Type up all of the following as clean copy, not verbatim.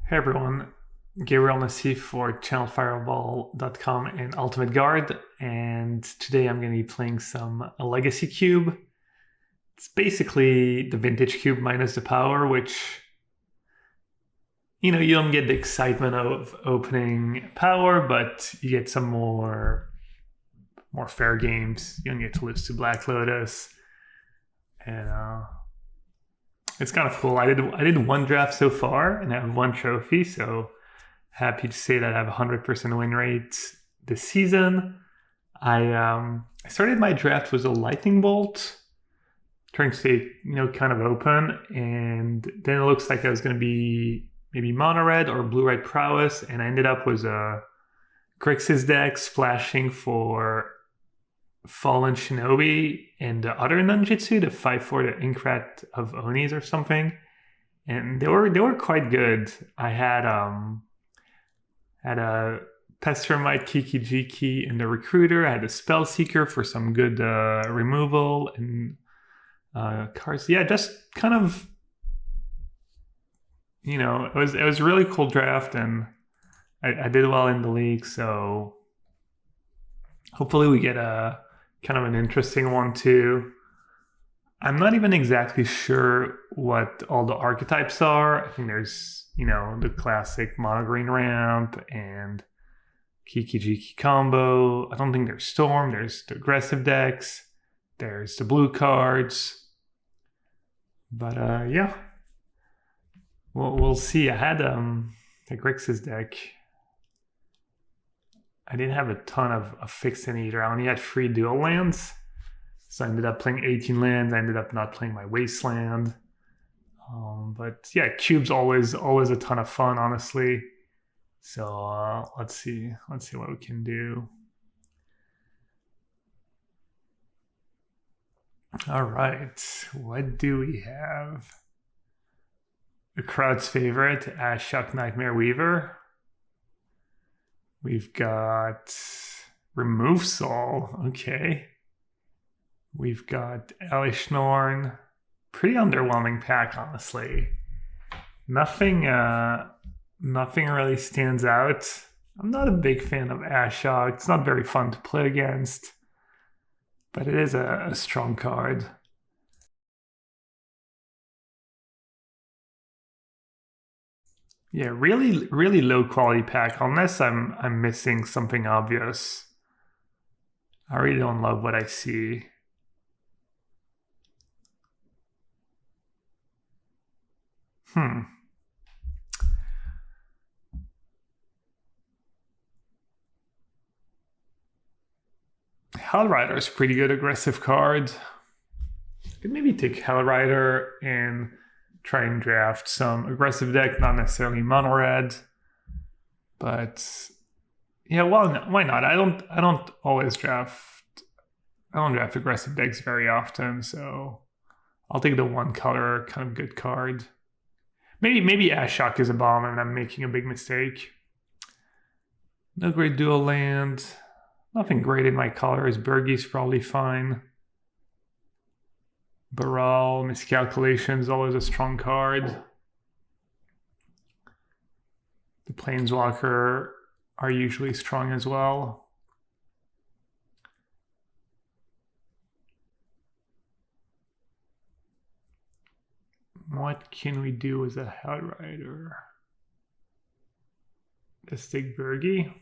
Hey everyone, Gabriel Nassif for channelfireball.com and Ultimate Guard, and today I'm going to be playing some a Legacy Cube. It's basically the Vintage Cube minus the power, which, you don't get the excitement of opening power, but you get some more fair games. You don't get to lose to Black Lotus, and it's kind of cool. I did one draft so far, and I have one trophy, so happy to say that I have a 100% win rate this season. I started my draft with a lightning bolt, trying to stay kind of open, and then it looks like I was going to be maybe mono red or blue red prowess, and I ended up with a Grixis deck splashing for Fallen Shinobi and the other Nunjutsu, the 5/4, the Inkrat of Onis or something, and they were quite good. I had a Pestermite Kiki-Jiki in the Recruiter. I had a Spell Seeker for some good removal and cards. Yeah, just kind of, it was a really cool draft, and I did well in the league. So hopefully we get a kind of an interesting one too. I'm not even exactly sure what all the archetypes are. I think there's, the classic mono green ramp and Kiki-Jiki combo. I don't think there's Storm. There's the aggressive decks. There's the blue cards. But yeah, we'll see. I had the Grixis deck. I didn't have a ton of fixed in either. I only had 3 dual lands. So I ended up playing 18 lands. I ended up not playing my Wasteland. But yeah, Cube's always a ton of fun, honestly. So let's see what we can do. All right, what do we have? The crowd's favorite, Ashok Nightmare Weaver. We've got Remove Soul, okay. We've got Elishnorn. Pretty underwhelming pack, honestly. Nothing really stands out. I'm not a big fan of Ashok. It's not very fun to play against, but it is a strong card. Yeah, really low quality pack, unless I'm missing something obvious. I really don't love what I see. Hellrider is a pretty good aggressive card. Could maybe take Hellrider and try and draft some aggressive deck, not necessarily mono red, but yeah, well, why not? I don't always draft. I don't draft aggressive decks very often, so I'll take the one color kind of good card. Maybe Ashok is a bomb and I'm making a big mistake. No great dual land. Nothing great in my colors. Birgie's probably fine. Baral, Miscalculation is always a strong card. The Planeswalker are usually strong as well. What can we do with a Hellrider? Let's take Birgie.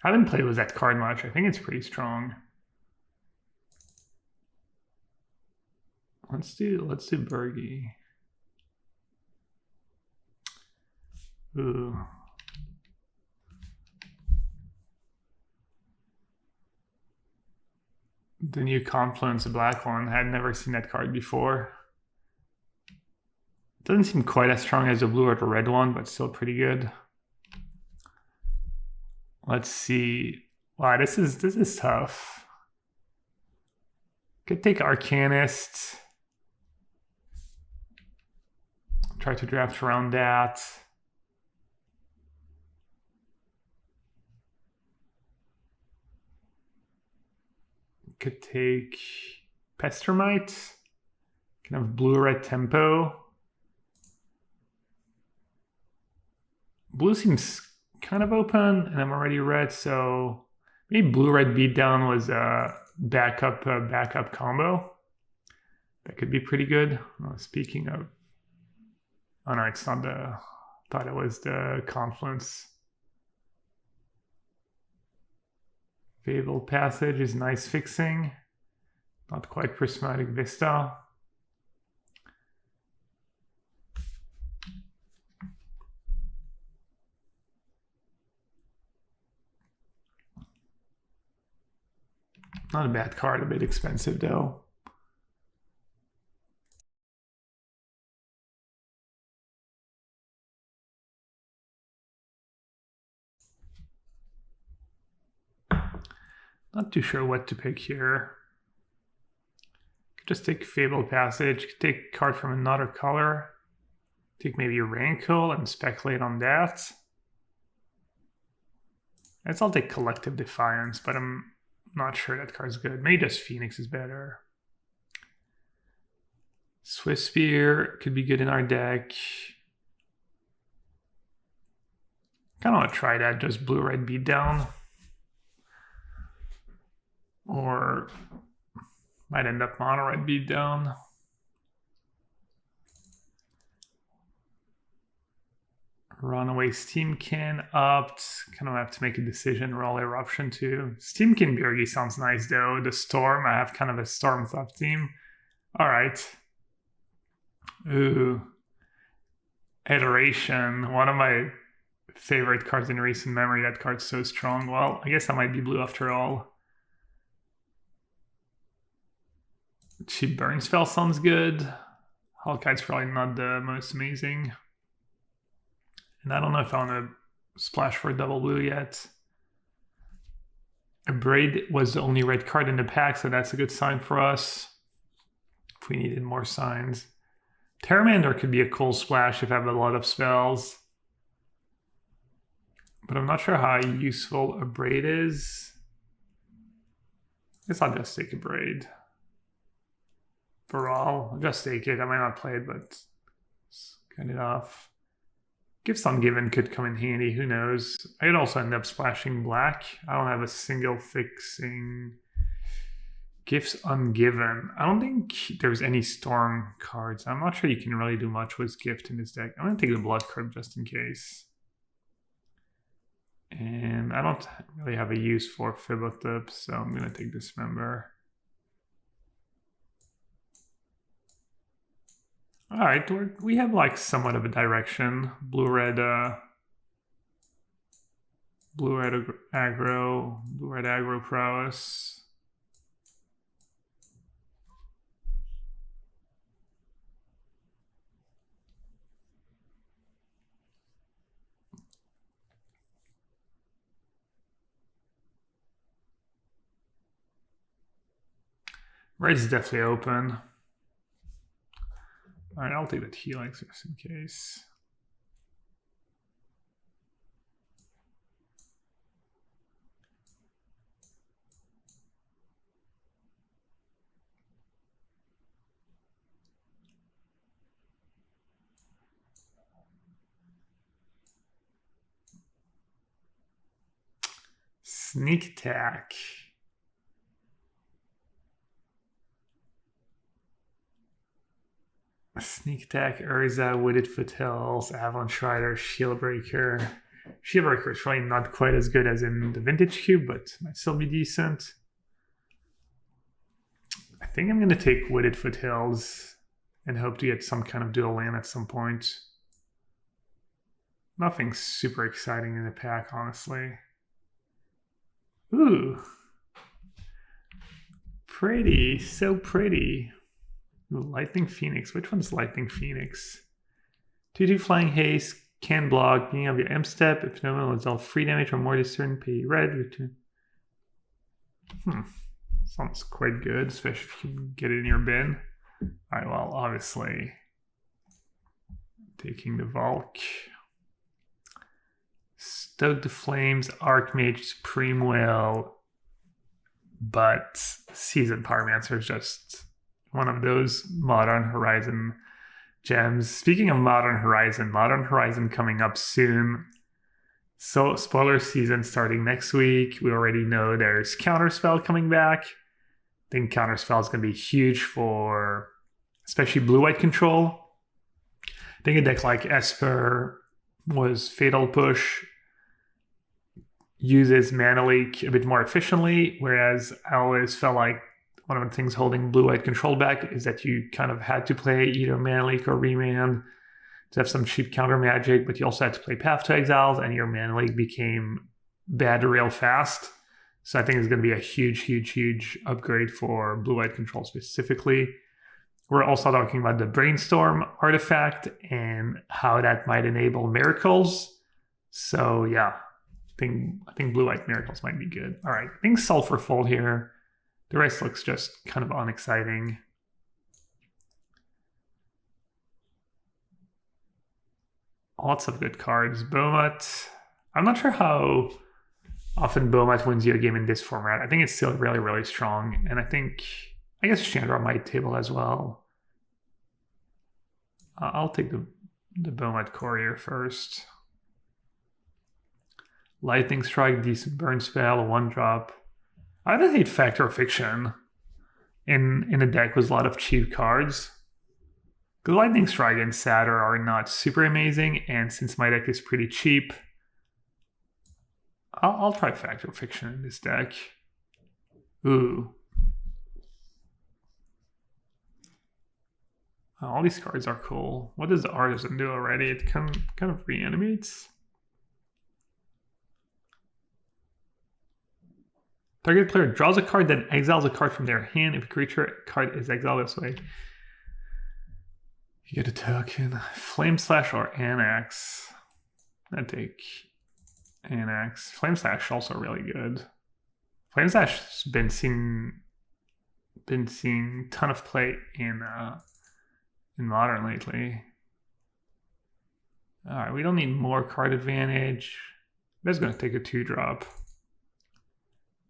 I haven't played with that card much. I think it's pretty strong. Let's do Birgie. Ooh. The new Confluence, the black one. I had never seen that card before. It doesn't seem quite as strong as the blue or the red one, but still pretty good. Let's see. Wow, this is tough. Could take Arcanist. Try to draft around that. Could take Pestermite. Can have blue-red tempo. Blue seems kind of open, and I'm already red, so maybe blue-red beatdown was a backup combo. That could be pretty good. Speaking of, oh no, it's not the. Thought it was the Confluence. Fabled Passage is nice fixing. Not quite Prismatic Vista. Not a bad card, a bit expensive though. Not too sure what to pick here. Could just take Fabled Passage, could take a card from another color. Take maybe a Rankle and speculate on that. I guess I'll take Collective Defiance, but I'm not sure that card's good. Maybe just Phoenix is better. Swiftspear could be good in our deck. Kind of want to try that, just blue-red beatdown. Or might end up mono-red beatdown. Runaway Steamkin upped. Kind of have to make a decision. Roll Eruption too. Steamkin Birgi sounds nice though. The Storm, I have kind of a Storm sub team. Alright. Ooh. Iteration. One of my favorite cards in recent memory. That card's so strong. Well, I guess I might be blue after all. Cheap Burn Spell sounds good. Hellkite's probably not the most amazing. And I don't know if I want to splash for a double blue yet. Abrade was the only red card in the pack, so that's a good sign for us. If we needed more signs. Terramander could be a cool splash if I have a lot of spells. But I'm not sure how useful Abrade is. I guess I'll just take Abrade. For all, I'll just take it. I might not play it, but cut it off. Gifts Ungiven could come in handy, who knows. I could also end up splashing black. I don't have a single fixing. Gifts Ungiven. I don't think there's any Storm cards. I'm not sure you can really do much with Gift in this deck. I'm going to take the Blood Crypt just in case. And I don't really have a use for Philothup, so I'm going to take Dismember. All right, we have like somewhat of a direction. Blue-red aggro prowess. Red's definitely open. All right, I'll take that Helix just in case. Sneak Attack. Sneak Attack, Urza, Wooded Foothills, Avalanche Rider, Shieldbreaker. Shieldbreaker is probably not quite as good as in the Vintage Cube, but might still be decent. I think I'm going to take Wooded Foothills and hope to get some kind of dual land at some point. Nothing super exciting in the pack, honestly. Ooh. Pretty, so pretty. Ooh, Lightning Phoenix. Which one's Lightning Phoenix? 2/2 Flying Haste, can block, being of your M step. If no one resolve free damage or more to certain, pay red. Return. Sounds quite good, especially if you can get it in your bin. Alright, well, obviously taking the Valk. Stoke the Flames, Archmage, Supreme Will, but Seasoned Pyromancer is just one of those Modern Horizon gems. Speaking of Modern Horizon coming up soon. So spoiler season starting next week. We already know there's Counterspell coming back. I think Counterspell is going to be huge for especially blue-white control. I think a deck like Esper was Fatal Push, uses Mana Leak a bit more efficiently, whereas I always felt like one of the things holding blue-white control back is that you kind of had to play either Mana Leak or Remand to have some cheap counter magic, but you also had to play Path to Exiles, and your Mana Leak became bad real fast. So I think it's going to be a huge upgrade for blue-white control specifically. We're also talking about the Brainstorm artifact and how that might enable miracles. So yeah, I think blue-white miracles might be good. All right, I think Sulfur Fold here. The rest looks just kind of unexciting. Lots of good cards. Bomat. I'm not sure how often Bomat wins you a game in this format. I think it's still really strong. And I guess Chandra might table as well. I'll take the Bomat Courier first. Lightning Strike, decent burn spell, 1-drop. I don't hate Fact or Fiction in a deck with a lot of cheap cards. The Lightning Strike and Satyr are not super amazing, and since my deck is pretty cheap, I'll try Fact or Fiction in this deck. Ooh. All these cards are cool. What does the Artisan do already? It kind of reanimates. Target player draws a card, then exiles a card from their hand. If a creature card is exiled this way, you get a token. Flame Slash or Annex. I take Annex. Flame Slash also really good. Flame Slash has been seeing ton of play in Modern lately. All right, we don't need more card advantage. That's going to take a 2-drop.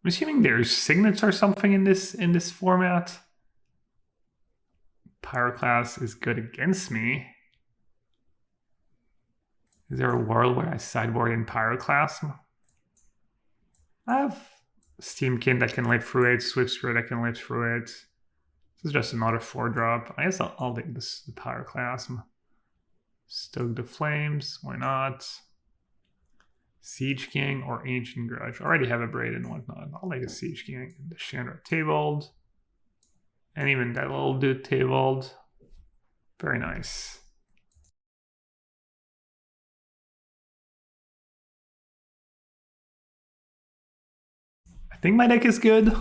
I'm assuming there's signets or something in this format. Pyroclast is good against me. Is there a world where I sideboard in Pyroclast? I have Steamkin that can live through it, Swift Spirit that can live through it. This is just another 4-drop. I guess I'll take the Pyroclasm. Stoke the Flames, why not? Siege King or Ancient Grudge. I already have a Braid and whatnot. I'll take a Siege King. The Chandra tabled. And even that little dude tabled. Very nice. I think my deck is good.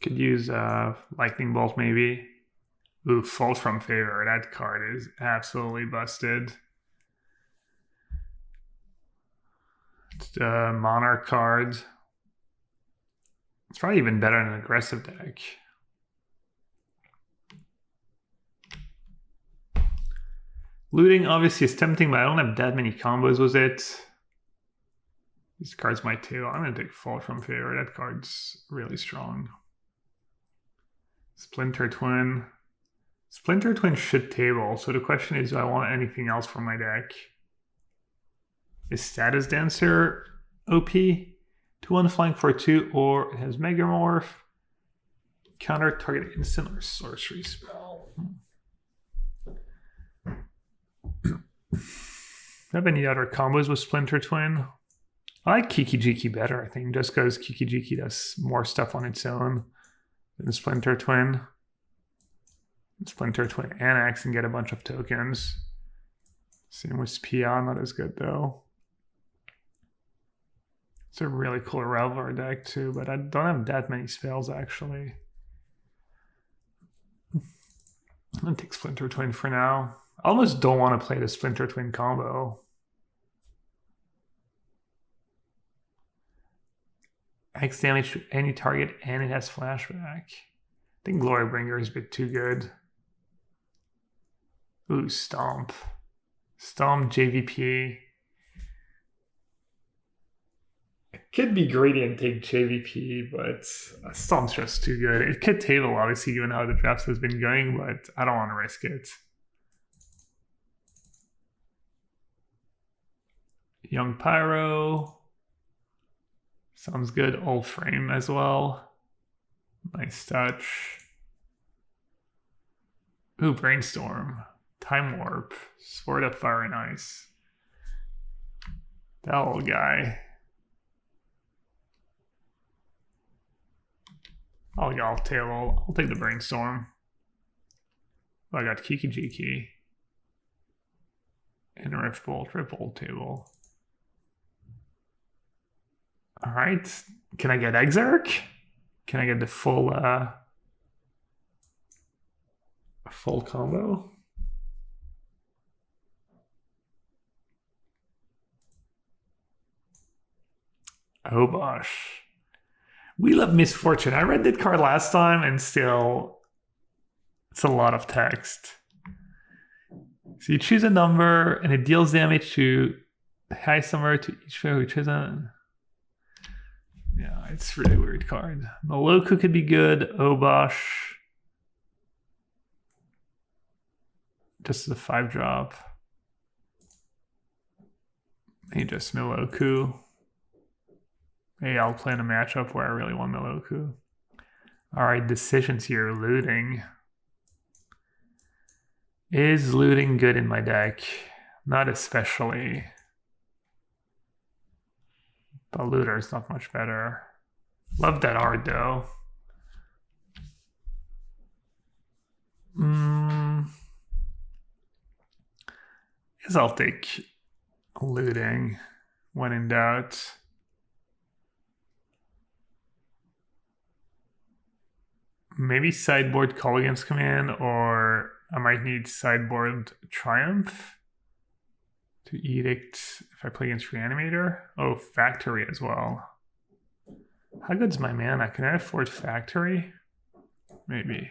Could use Lightning Bolt maybe. Ooh, Fault from Favor. That card is absolutely busted. It's the Monarch card. It's probably even better than an aggressive deck. Looting obviously is tempting, but I don't have that many combos with it. These cards might too. I'm going to take Fault from Favor. That card's really strong. Splinter Twin. Splinter Twin should table, so the question is, do I want anything else from my deck? Is Status Dancer OP? 2-1 flying for 2, or it has Megamorph. Counter target instant or sorcery spell. Have any other combos with Splinter Twin? I like Kiki-Jiki better, I think, just because Kiki-Jiki does more stuff on its own than Splinter Twin. Splinter Twin Annex and get a bunch of tokens. Same with Pia, not as good though. It's a really cool Relvar deck too, but I don't have that many spells actually. I'm gonna take Splinter Twin for now. I almost don't want to play the Splinter Twin combo. X damage to any target and it has flashback. I think Glorybringer is a bit too good. Ooh, Stomp. Stomp JVP. I could be greedy and take JVP, but Stomp's just too good. It could table, obviously, given how the draft has been going, but I don't want to risk it. Young Pyro. Sounds good. Old Frame as well. Nice touch. Ooh, Brainstorm. Time Warp. Sword of Fire and Ice. That old guy. I'll take the Brainstorm. Oh, I got Kiki Jiki. And a Rift Bolt, table. Alright. Can I get Exarch? Can I get the full combo? Oh gosh. Wheel of Misfortune. I read that card last time and still it's a lot of text. So you choose a number and it deals damage to the highest number to each player who chooses. Yeah, it's a really weird card. Moloku could be good. Obosh. Just the 5-drop. Maybe just Moloku. Maybe I'll plan a matchup where I really want Moloku. Alright, decisions here. Looting. Is looting good in my deck? Not especially. But looter is not much better. Love that art though. Guess I'll take looting when in doubt. Maybe sideboard Call Against Command, or I might need sideboard Triumph to Edict if I play against Reanimator. Oh, Factory as well. How good's my mana? Can I afford Factory? Maybe.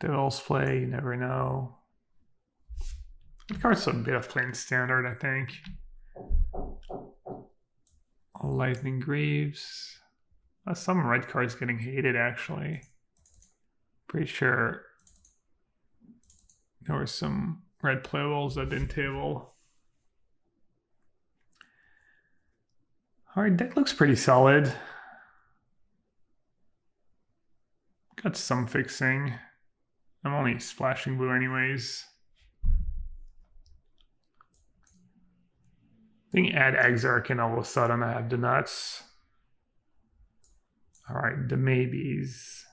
Devil's Play, you never know. The card's a bit of plain standard, I think. Lightning Greaves. Some red cards getting hated, actually. Pretty sure there were some red playables that didn't table. Alright, deck looks pretty solid. Got some fixing. I'm only splashing blue anyways. I think add Exarch and all of a sudden I have the nuts. Alright, the maybes.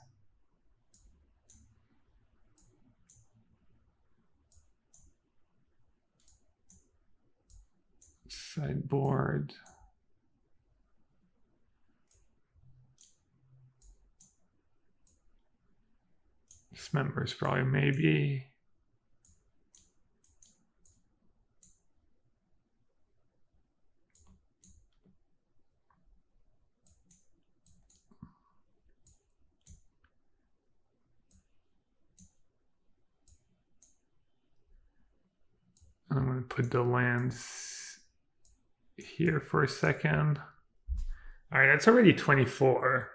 Sideboard. Dismember is probably maybe. I'm going to put the lands here for a second. All right, that's already 24.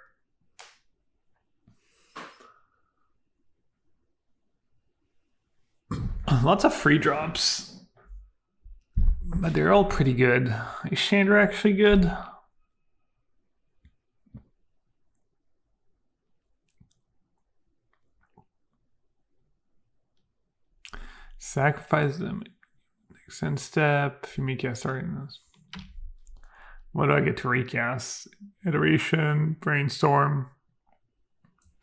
Lots of free drops, but they're all pretty good. Is Chandra actually good? Sacrifice them. Next end step. Fumika starting this. What do I get to recast? Iteration, Brainstorm,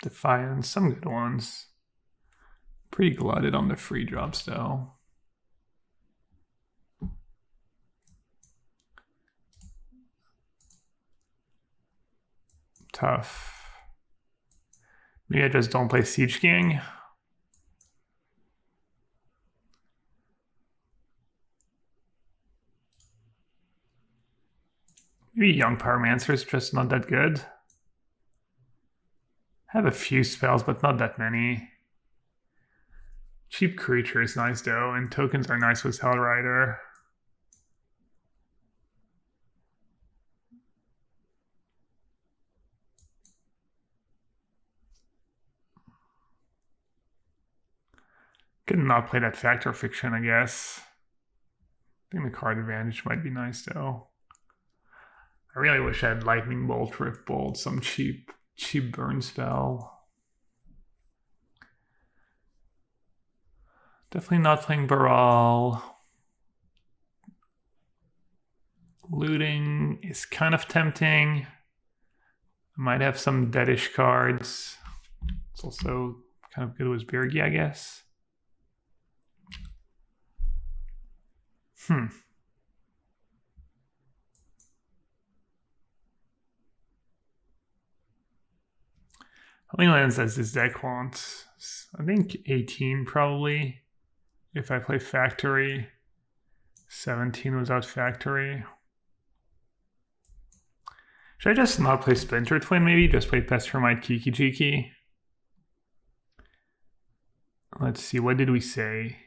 Defiance, some good ones. Pretty glutted on the free drops though. Tough. Maybe I just don't play Siege King. Maybe Young Pyromancer is just not that good. I have a few spells, but not that many. Cheap Creature is nice though, and tokens are nice with Hellrider. Could not play that Fact or Fiction, I guess. I think the card advantage might be nice though. I really wish I had Lightning Bolt, Rift Bolt, some cheap burn spell. Definitely not playing Baral. Looting is kind of tempting. I might have some deadish cards. It's also kind of good with Birgi, I guess. How many lands does this deck want? I think 18 probably. If I play Factory. 17 without Factory. Should I just not play Splinter Twin maybe? Just play Pestermite Kiki-Jiki? Let's see, what did we say?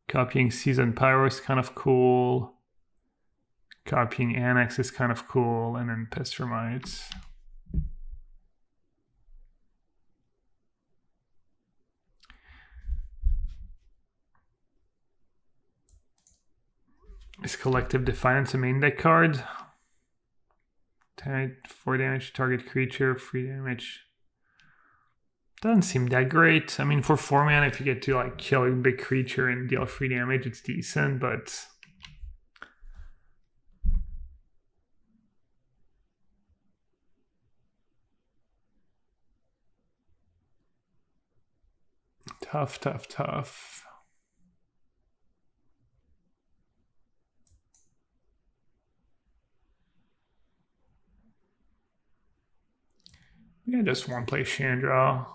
Copying Season Pyro is kind of cool. Copying Annex is kind of cool. And then Pestermite. Is Collective Defiance a main deck card? 4 damage, target creature, 3 damage. Doesn't seem that great. I mean, for 4 mana, if you get to like kill a big creature and deal 3 damage, it's decent, but tough. Yeah, just one play Chandra.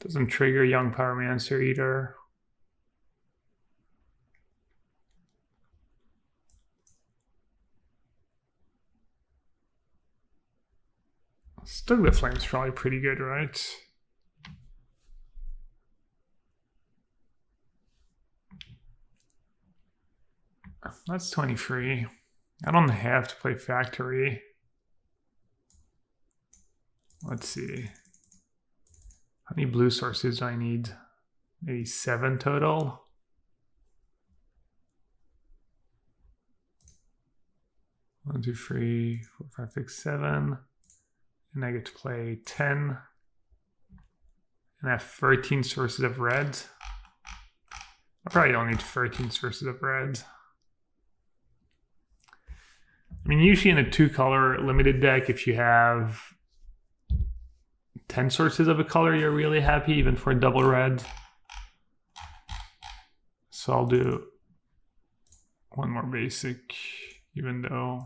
Doesn't trigger Young Pyromancer either. Stoke the Flame's probably pretty good, right? That's 23. I don't have to play Factory. Let's see. How many blue sources do I need? Maybe 7 total. One, two, three, 4, 5, 6, 7. And I get to play 10. And I have 13 sources of red. I probably don't need 13 sources of red. I mean, usually in a 2-color limited deck, if you have 10 sources of a color, you're really happy, even for a double red. So I'll do one more basic, even though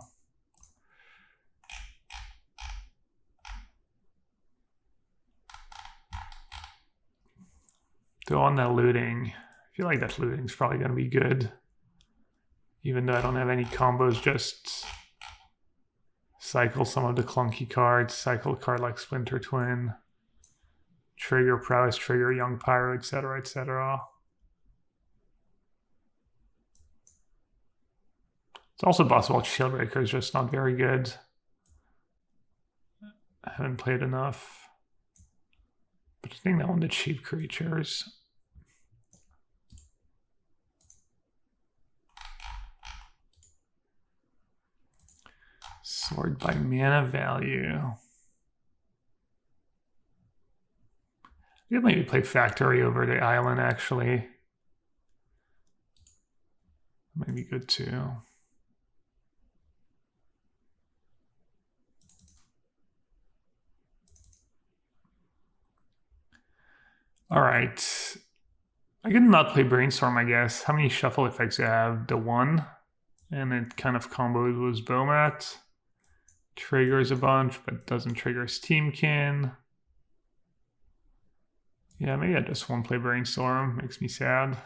on that looting, I feel like that looting's probably going to be good. Even though I don't have any combos, just cycle some of the clunky cards, cycle a card like Splinter Twin, trigger Prowess, trigger Young Pyro, etc., etc. It's also possible Shieldbreaker is just not very good. I haven't played enough. But I think that one did cheap creatures. Sort by mana value. You could maybe play Factory over the island, actually. Might be good too. All right. I could not play Brainstorm, I guess. How many shuffle effects do I have? The 1. And it kind of comboed with Bomat. Triggers a bunch, but doesn't trigger Steamkin. Yeah, maybe I just won't play Brainstorm. Makes me sad.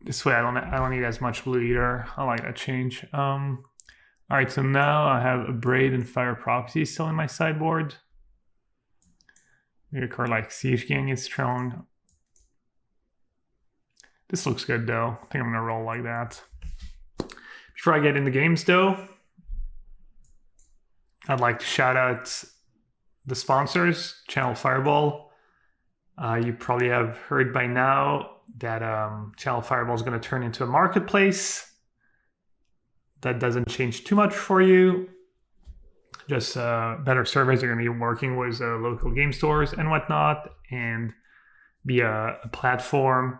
This way I don't need as much blue either. I like that change. All right, so now I have Abrade and Fire Prophecy still in my sideboard. Maybe a card like Siege Gang is strong. This looks good though. I think I'm gonna roll like that. Before I get into games though, I'd like to shout out the sponsors, Channel Fireball. You probably have heard by now that Channel Fireball is going to turn into a marketplace. That doesn't change too much for you. Just better servers are going to be working with local game stores and whatnot, and be a platform.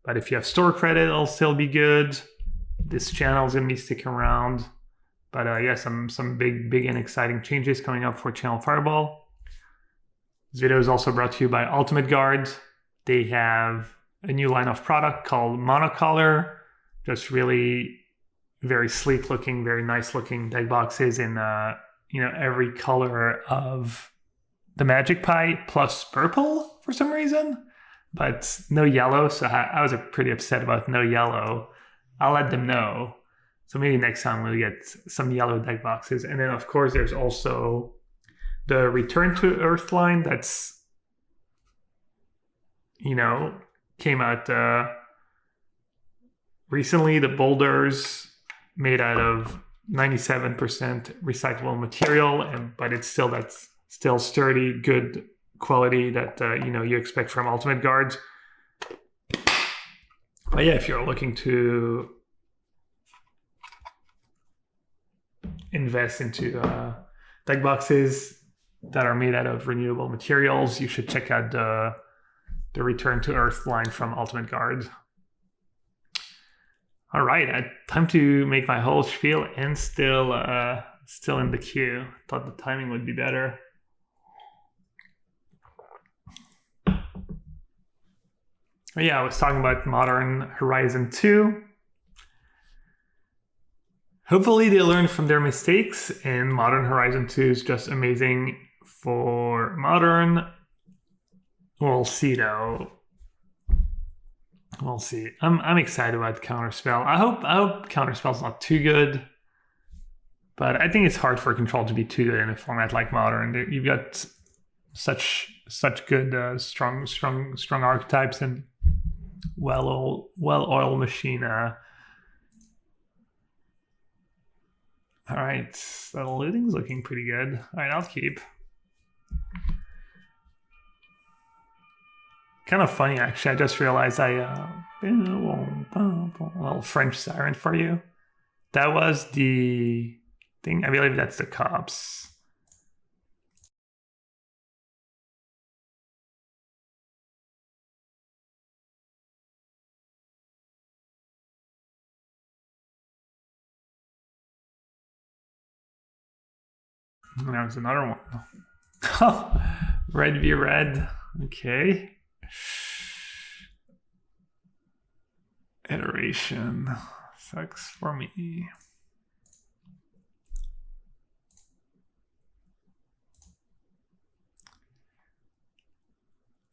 But if you have store credit, it'll still be good. This channel is going to be sticking around. But yeah, some big and exciting changes coming up for Channel Fireball. This video is also brought to you by Ultimate Guard. They have a new line of product called Monocolor. Just really very sleek looking, very nice looking deck boxes in every color of the Magic Pie plus purple for some reason, but no yellow. So I was pretty upset about no yellow. I'll let them know. So maybe next time we'll get some yellow deck boxes. And then of course there's also the Return to Earth line that's, came out recently. The boulders made out of 97% recyclable material, but that's still sturdy, good quality that you expect from Ultimate Guard. But yeah, if you're looking to invest into deck boxes that are made out of renewable materials, you should check out the Return to Earth line from Ultimate Guard. All right, time to make my whole spiel and still in the queue. Thought the timing would be better. But yeah, I was talking about Modern Horizon 2. Hopefully they learned from their mistakes, and Modern Horizon 2 is just amazing for Modern. We'll see though. We'll see. I'm excited about Counterspell. I hope Counterspell's not too good, but I think it's hard for Control to be too good in a format like Modern. You've got such good strong archetypes and well-oiled machine. All right, the looting's looking pretty good. All right, I'll keep. Kind of funny, actually. I just realized a little French siren for you. That was the thing. I believe that's the cops. And there was another one. Oh, red v red. Okay. Iteration sucks for me.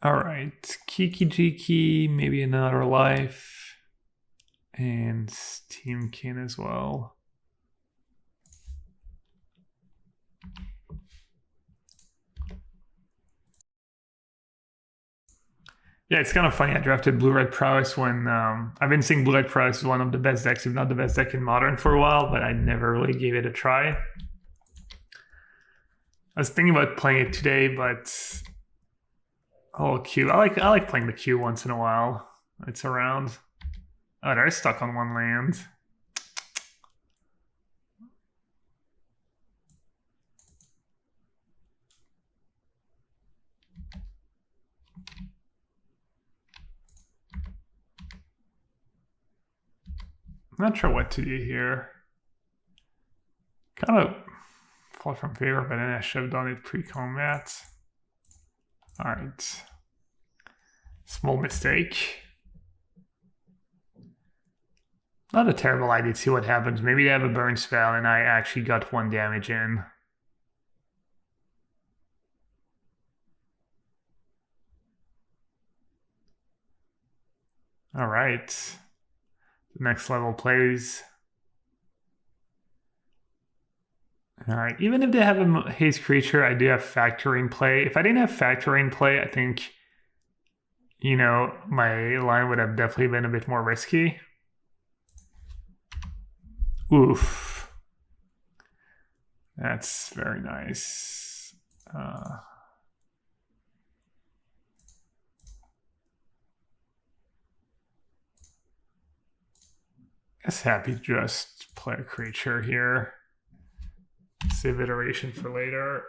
All right, Kiki Jiki, maybe another life, and Steamkin as well. Yeah, it's kind of funny. I drafted Blue-Red Prowess when I've been seeing Blue-Red Prowess as one of the best decks, if not the best deck in Modern for a while, but I never really gave it a try. I was thinking about playing it today, but Q. I like playing the Q once in a while. It's around. Oh, they're stuck on one land. I'm not sure what to do here. Kind of fall from favor, but then I should have done it pre-combat. All right. Small mistake. Not a terrible idea to see what happens. Maybe they have a burn spell and I actually got 1 damage in. All right. Next level plays. All right, even if they have a haste creature, I do have Factoring play. If I didn't have Factoring play, I think, my line would have definitely been a bit more risky. Oof. That's very nice. Guess happy to just play a creature here. Save iteration for later.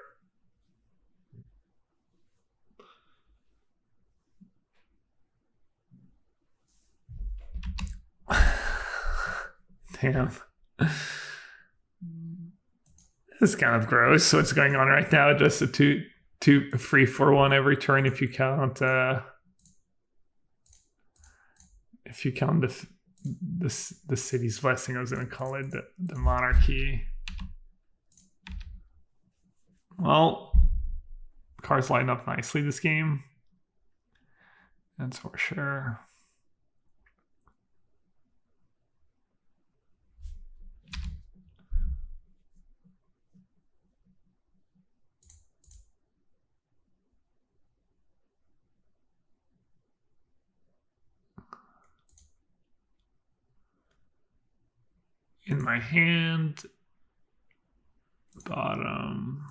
Damn. This is kind of gross. What's going on right now? Just a two free for one every turn if you count the city's blessing. I was going to call it the monarchy. Well, cards line up nicely this game. That's for sure. In my hand, bottom,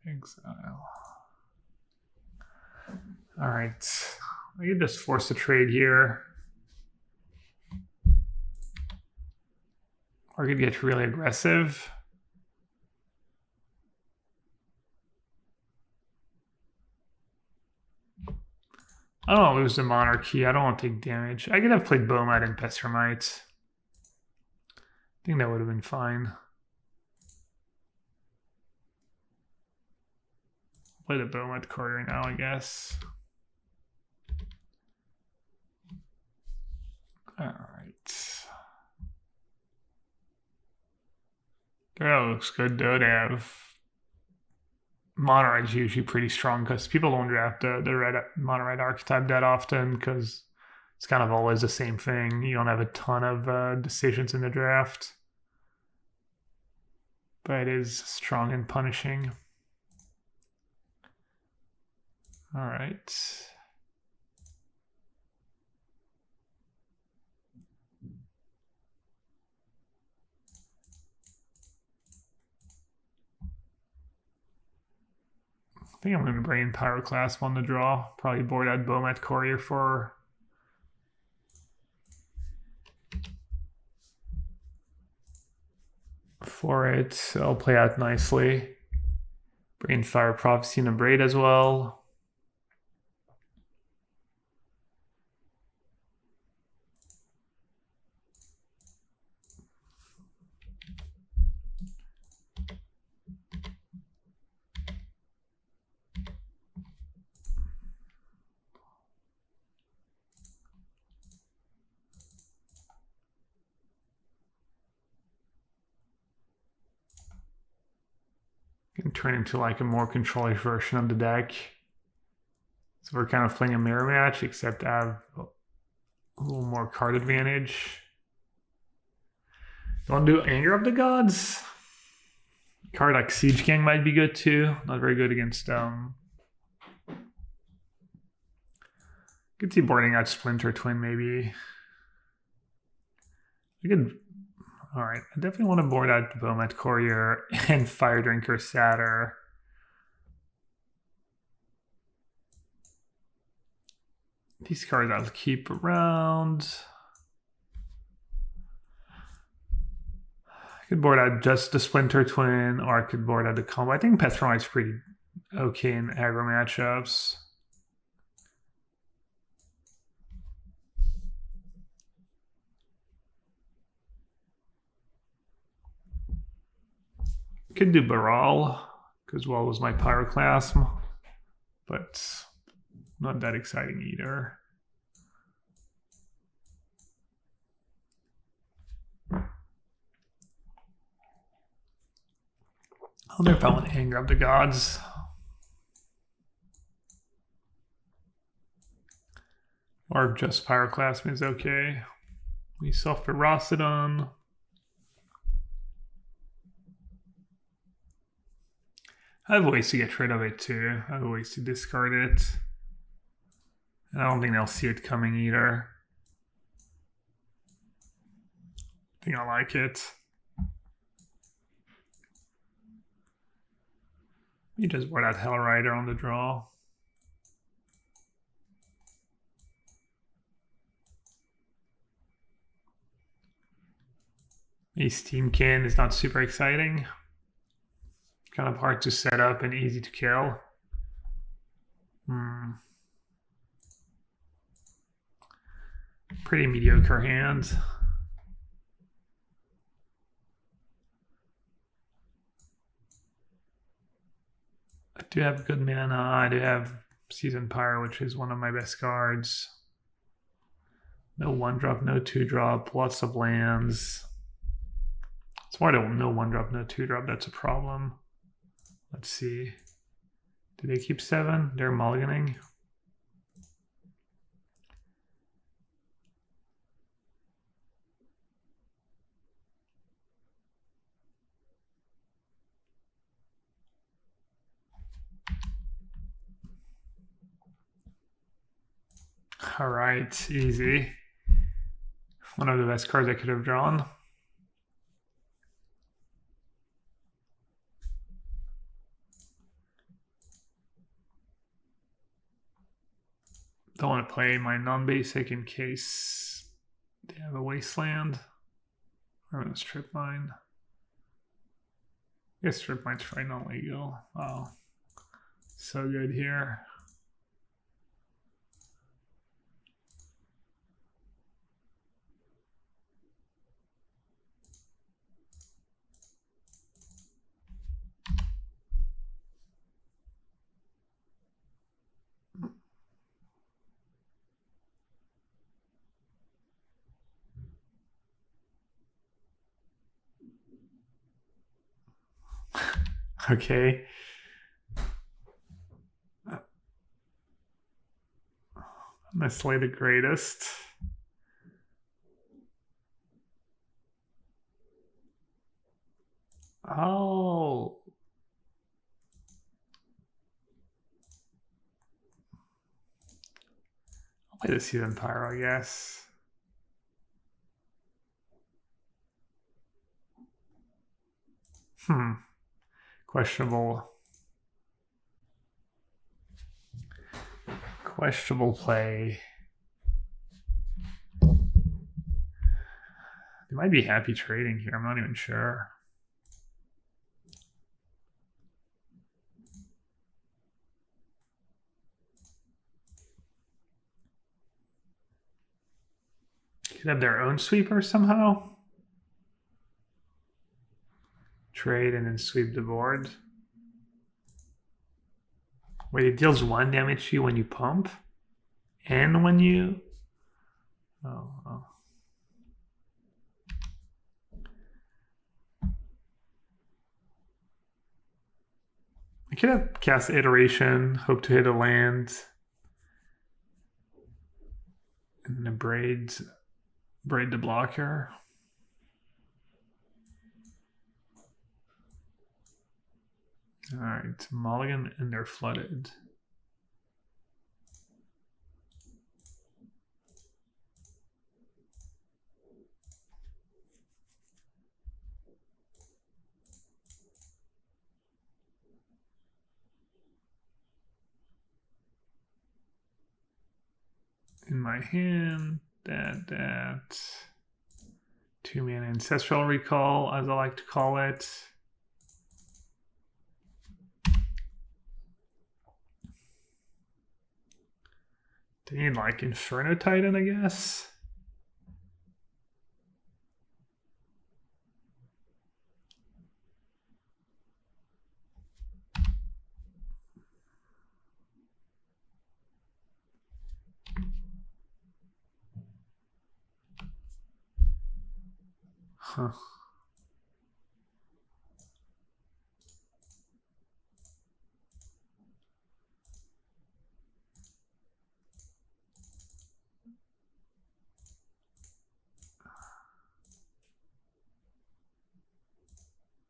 exile. All right, I can just force a trade here. Or I could get really aggressive. I don't want to lose the monarchy. I don't want to take damage. I could have played Bomat and Pessermite. I think that would have been fine. Play the Bomat Courier now, I guess. All right. That looks good though. They have mono red's usually pretty strong because people don't draft the red mono red archetype that often because it's kind of always the same thing. You don't have a ton of decisions in the draft. But it is strong and punishing. All right. I think I'm going to bring in Pyroclasm on the draw. Probably board out Bomat Courier for it. It'll play out nicely. Bring in Fire Prophecy and a Braid as well. Can turn into like a more controllish version of the deck. So we're kind of playing a mirror match, except I have a little more card advantage. You want to do Anger of the Gods? A card like Siege Gang might be good too. Not very good against could see boarding out Splinter Twin maybe. We could. All right, I definitely want to board out Bomat Courier and Fire Drinker Satyr. These cards I'll keep around. I could board out just the Splinter Twin, or I could board out the combo. I think Pessermite's pretty okay in aggro matchups. Could do Baral, because well was my Pyroclasm, but not that exciting either. I wonder if I want to Anger of the Gods. Or just Pyroclasm is okay. We saw Ferocidon. I have ways to get rid of it too. I have ways to discard it. And I don't think they'll see it coming either. I think I like it. You just board out Hellrider on the draw. A Steamkin is not super exciting. Kind of hard to set up and easy to kill. Pretty mediocre hand. I do have good mana. I do have Seasoned Pyre, which is one of my best cards. No 1-drop, no 2-drop, lots of lands. It's more to no 1-drop, no 2-drop. That's a problem. Let's see. Do they keep 7? They're mulliganing. All right, easy. One of the best cards I could have drawn. Don't want to play my non-basic in case they have a wasteland. I'm going to strip mine. I guess strip mine's probably not legal. Oh, so good here. Okay. Necessarily the greatest. Oh. I'll play the Seasoned Pyre, I guess. Questionable play. They might be happy trading here. I'm not even sure. Could have their own sweeper somehow. Trade and then sweep the board. Wait, it deals 1 damage to you when you pump? And when you... Oh. I could have cast Iteration, hope to hit a land. And then braid the blocker. All right, mulligan and they're flooded. In my hand, that 2-mana Ancestral Recall, as I like to call it. They need like Inferno Titan, I guess. Huh.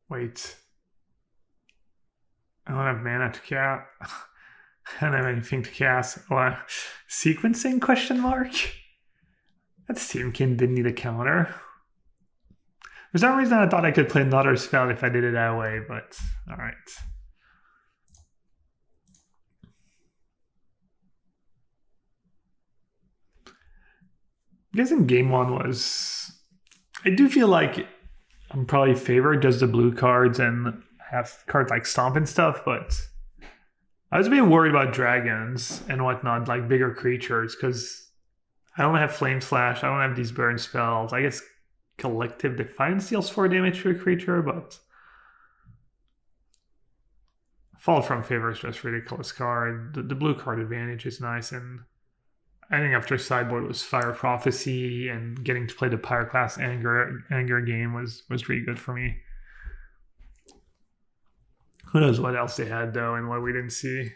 Wait. I don't have mana to cast. I don't have anything to cast. What? Sequencing question mark? That Steamkin didn't need a counter. For some reason I thought I could play another spell if I did it that way, but alright. I'm guessing game 1 was... I do feel like I'm probably favorite just the blue cards and have cards like Stomp and stuff, but I was being worried about dragons and whatnot, like bigger creatures, because I don't have Flame Slash, I don't have these burn spells. I guess Collective Defiance deals 4 damage to a creature, but Fall from Favor is just a ridiculous card. The blue card advantage is nice, and I think after sideboard was Fire Prophecy and getting to play the Pyroclast Anger game was really good for me. Who knows what else they had though and what we didn't see.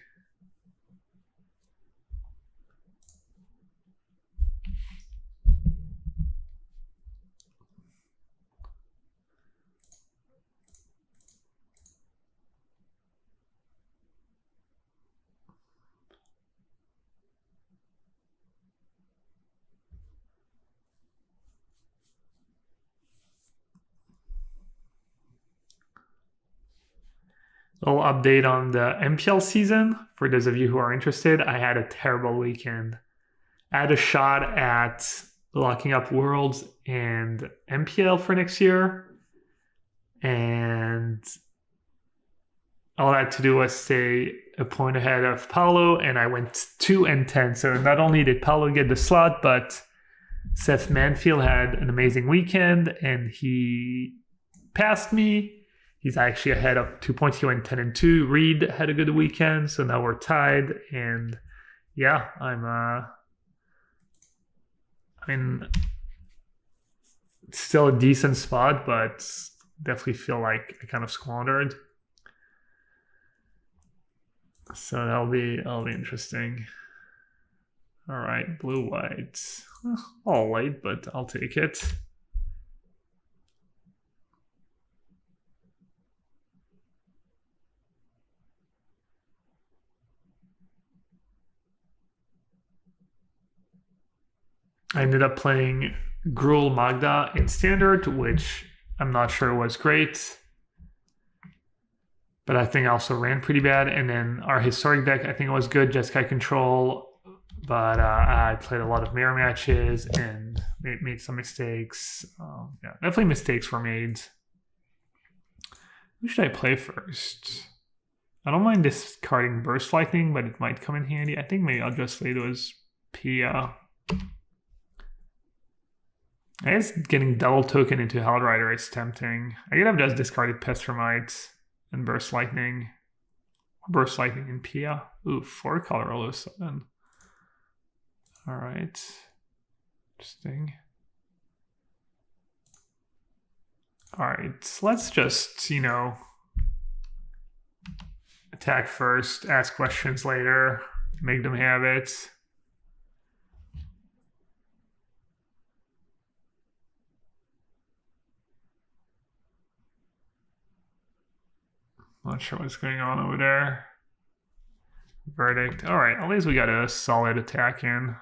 A little update on the MPL season. For those of you who are interested, I had a terrible weekend. I had a shot at locking up Worlds and MPL for next year. And all I had to do was stay a point ahead of Paulo, and I went 2-10. So not only did Paulo get the slot, but Seth Manfield had an amazing weekend, and he passed me. He's actually ahead of 2 points. He went 10-2. Reed had a good weekend, so now we're tied. And yeah, I'm still a decent spot, but definitely feel like I kind of squandered. So that'll be interesting. All right, blue white. All white, but I'll take it. I ended up playing Gruul Magda in Standard, which I'm not sure was great. But I think I also ran pretty bad. And then our Historic deck, I think it was good, Jeskai Control. But I played a lot of mirror matches and made some mistakes. Yeah, definitely mistakes were made. Who should I play first? I don't mind discarding Burst Lightning, but it might come in handy. I think maybe I'll just lead with Pia. I guess getting double token into Hellrider is tempting. I could have just discarded Pestermite and Burst Lightning. Burst Lightning and Pia. Ooh, 4 color all of a sudden. Alright. Interesting. Alright, let's just, attack first, ask questions later, make them have it. Not sure what's going on over there. Verdict. All right, at least we got a solid attack in.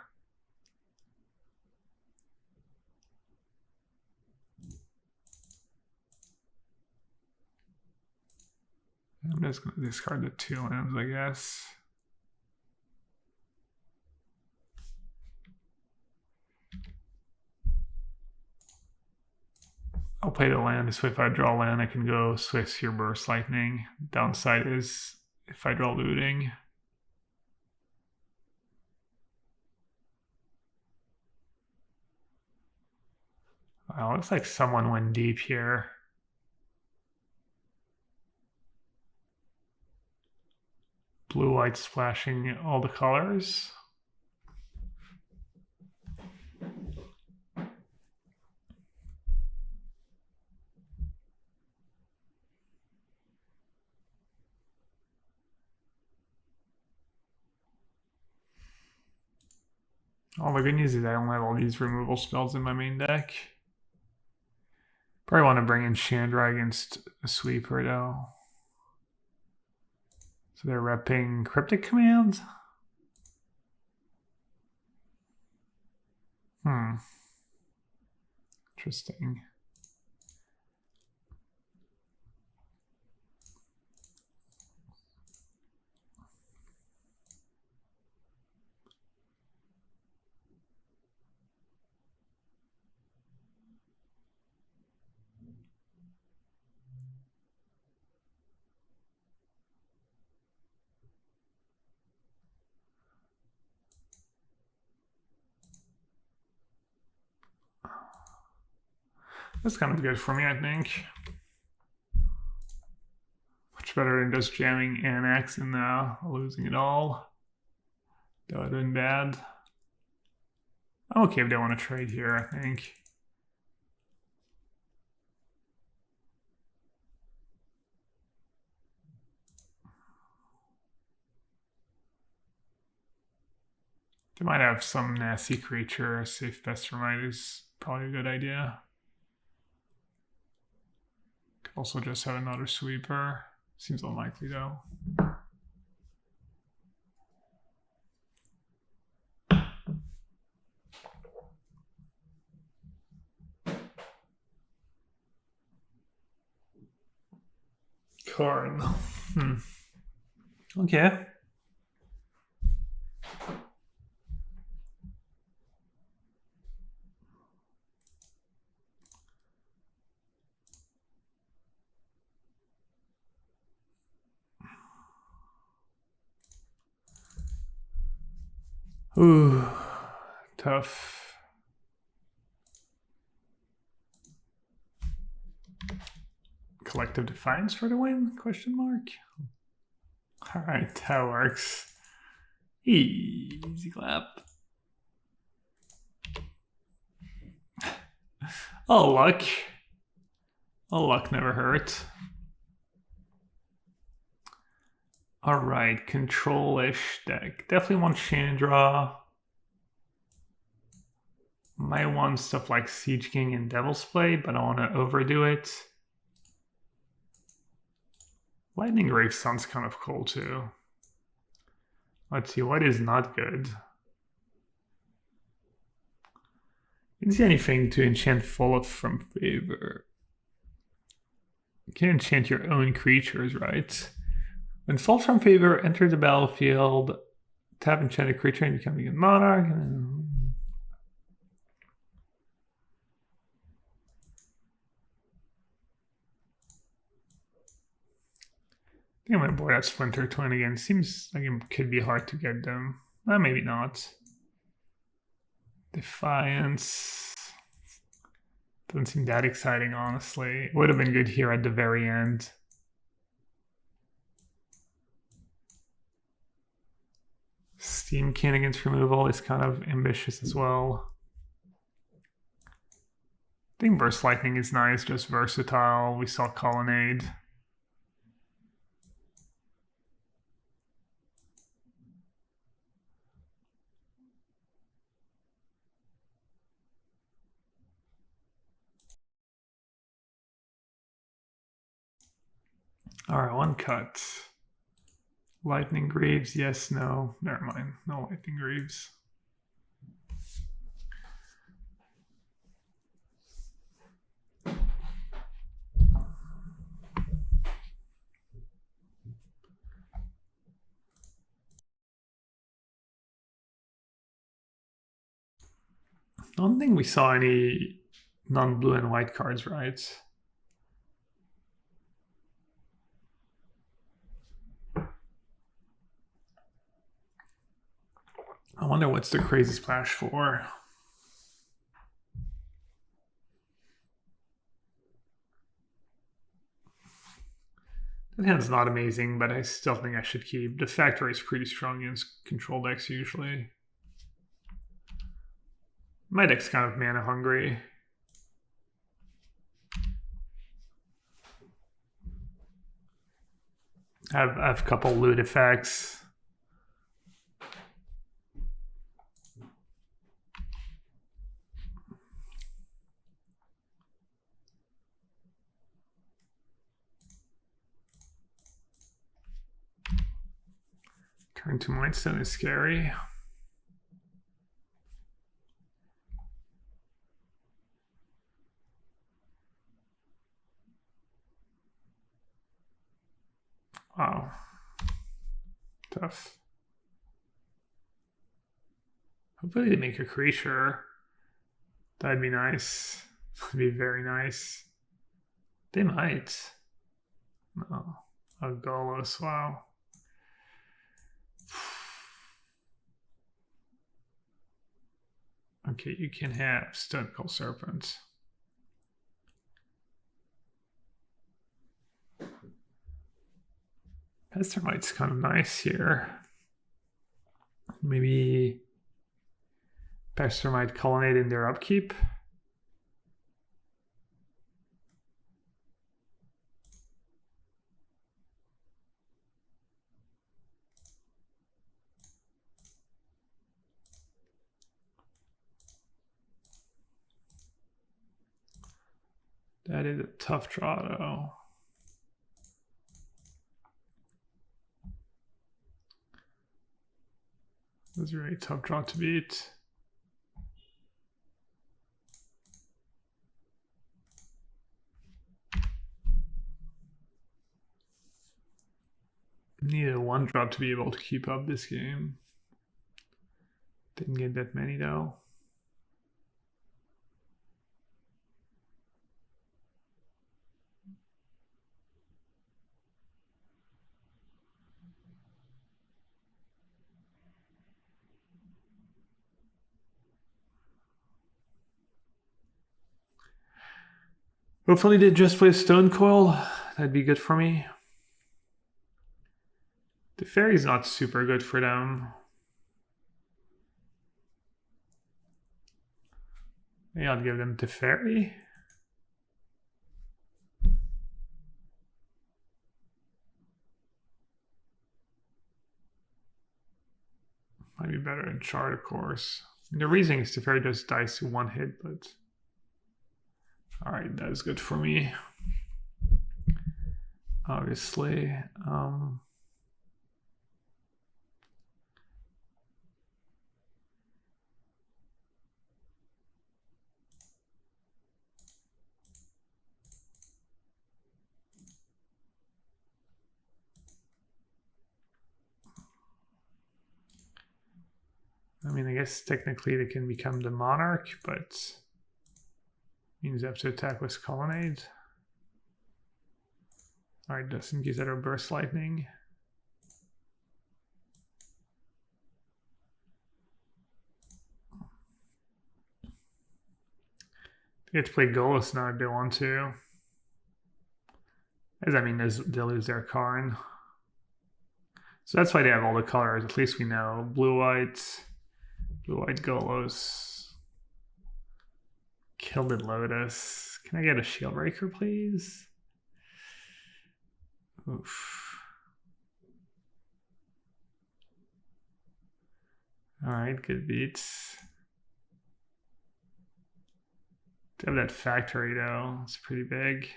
I'm just going to discard the 2 lands, I guess. I'll play the land, so if I draw land, I can go Swiss here, Burst Lightning. Downside is if I draw Looting. Wow, looks like someone went deep here. Blue-white splashing all the colors. All the good news is I don't have all these removal spells in my main deck. Probably want to bring in Chandra against a sweeper though. So they're repping Cryptic Command. Interesting. That's kind of good for me, I think. Much better than just jamming Annex and losing it all. That would have been bad. I'm okay if they want to trade here, I think. They might have some nasty creature. Safe best for might is probably a good idea. Could also just have another sweeper. Seems unlikely though. Karn. Okay. Ooh, tough. Collective Defiance for the win? Question mark. All right, that works. Easy clap. Oh, luck. Oh, luck never hurt. All right, control-ish deck. Definitely want Chandra. Might want stuff like Siege King and Devil's Play, but I don't want to overdo it. Lightning Grave sounds kind of cool too. Let's see, what is not good? You can see anything to enchant Fall from Favor. You can enchant your own creatures, right? When Fall from Favor enters the battlefield, tap enchanted creature and become a monarch. I think I'm gonna board out Splinter Twin again. Seems like it could be hard to get them. Well, maybe not. Defiance. Doesn't seem that exciting, honestly. It would have been good here at the very end. Steam King against removal is kind of ambitious as well. I think Burst Lightning is nice, just versatile. We saw Colonnade. All right, one cut. Lightning Greaves, yes, no. Never mind, no Lightning Greaves. I don't think we saw any non-blue and white cards, right? I wonder what's the crazy splash for. That hand's not amazing, but I still think I should keep. The Factory is pretty strong against control decks usually. My deck's kind of mana hungry. I have a couple loot effects. Turn to Mindstone is scary. Wow. Tough. Hopefully they make a creature. That'd be nice. That'd be very nice. They might. No. A Golos, wow. Okay, you can have Stonecold Serpent. Pestermite's kind of nice here. Maybe Pestermite Colonnade in their upkeep. That is a tough draw, though. That's a really tough draw to beat. Needed one drop to be able to keep up this game. Didn't get that many, though. Hopefully they just play Stone Coil. That'd be good for me. The Fairy's not super good for them. Maybe I'll give them Teferi. Might be better in Chart, of course. And the reason is Teferi just dies to one hit, but... Alright, that is good for me. Obviously. I mean, I guess technically they can become the Monarch, but means they have to attack with Colonnade. Alright, just in case that are Burst Lightning. They get to play Golos now if they want to. As I mean, they lose their Karn. So that's why they have all the colors, at least we know. Blue-white Golos. Gilded Lotus. Can I get a Shield Breaker, please? Oof. Alright, good beats. To have that factory, though, it's pretty big.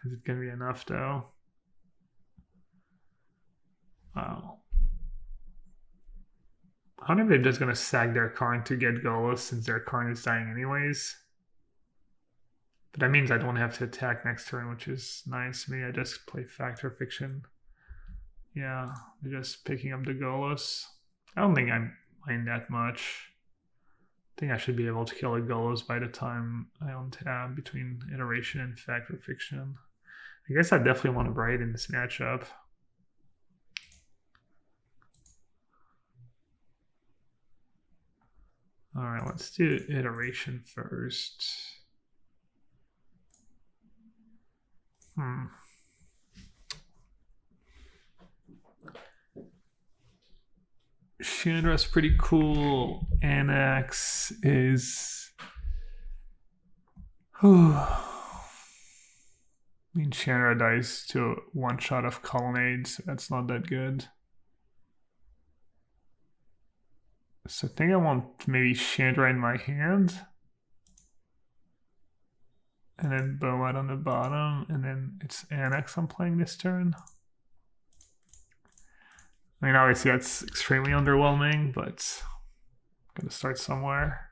Is it going to be enough, though? Wow. I wonder if they're just going to sag their Karn to get Golos since their Karn is dying anyways. But that means I don't have to attack next turn, which is nice. Maybe I just play Fact or Fiction. Yeah, they're just picking up the Golos. I don't think I mind that much. I think I should be able to kill a Golos by the time I untap between Iteration and Fact or Fiction. I guess I definitely want to Bright in this matchup. Alright, let's do Iteration first. Chandra's pretty cool. Anax is... I mean, Chandra dies to one shot of Colonnade, so that's not that good. So I think I want maybe Chandra in my hand. And then Boat on the bottom, and then it's Anax I'm playing this turn. I mean, obviously that's extremely underwhelming, but I'm gonna start somewhere.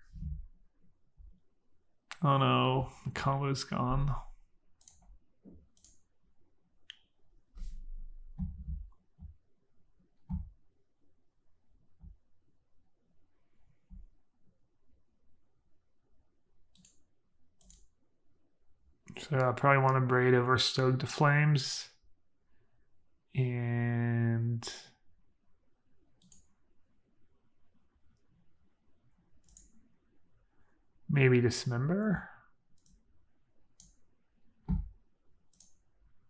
Oh no, the combo's gone. So I probably want to Braid over Stoke the Flames. And maybe Dismember.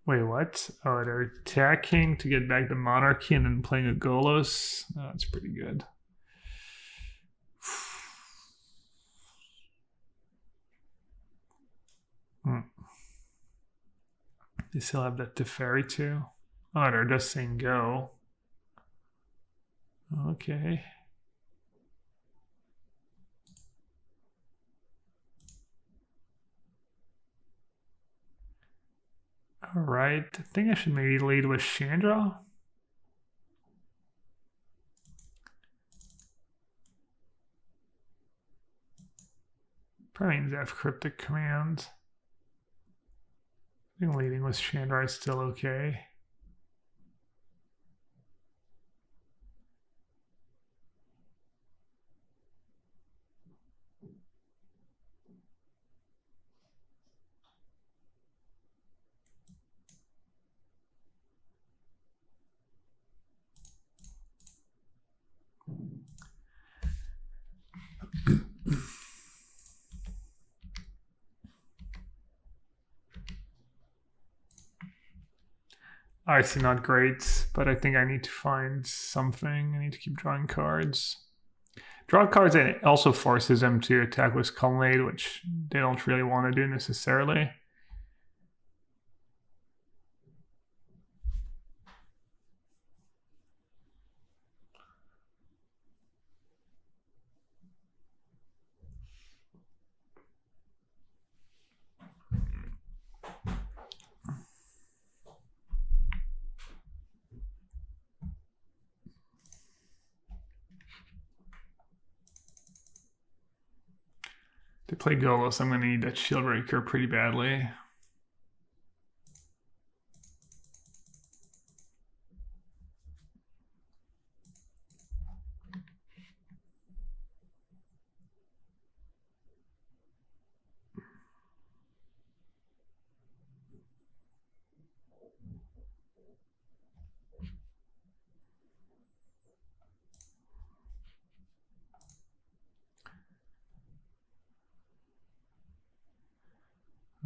Wait, what? Oh, they're attacking to get back the monarchy and then playing a Golos. Oh, that's pretty good. They still have that Teferi too. Oh, they're just saying go. Okay. All right. I think I should maybe lead with Chandra. Probably means I have cryptic command. I think leading with Chandra is still okay. Obviously not great, but I think I need to find something. I need to keep drawing cards. Draw cards and it also forces them to attack with Culminate, which they don't really want to do necessarily. To play Golos, I'm going to need that Shield Breaker pretty badly.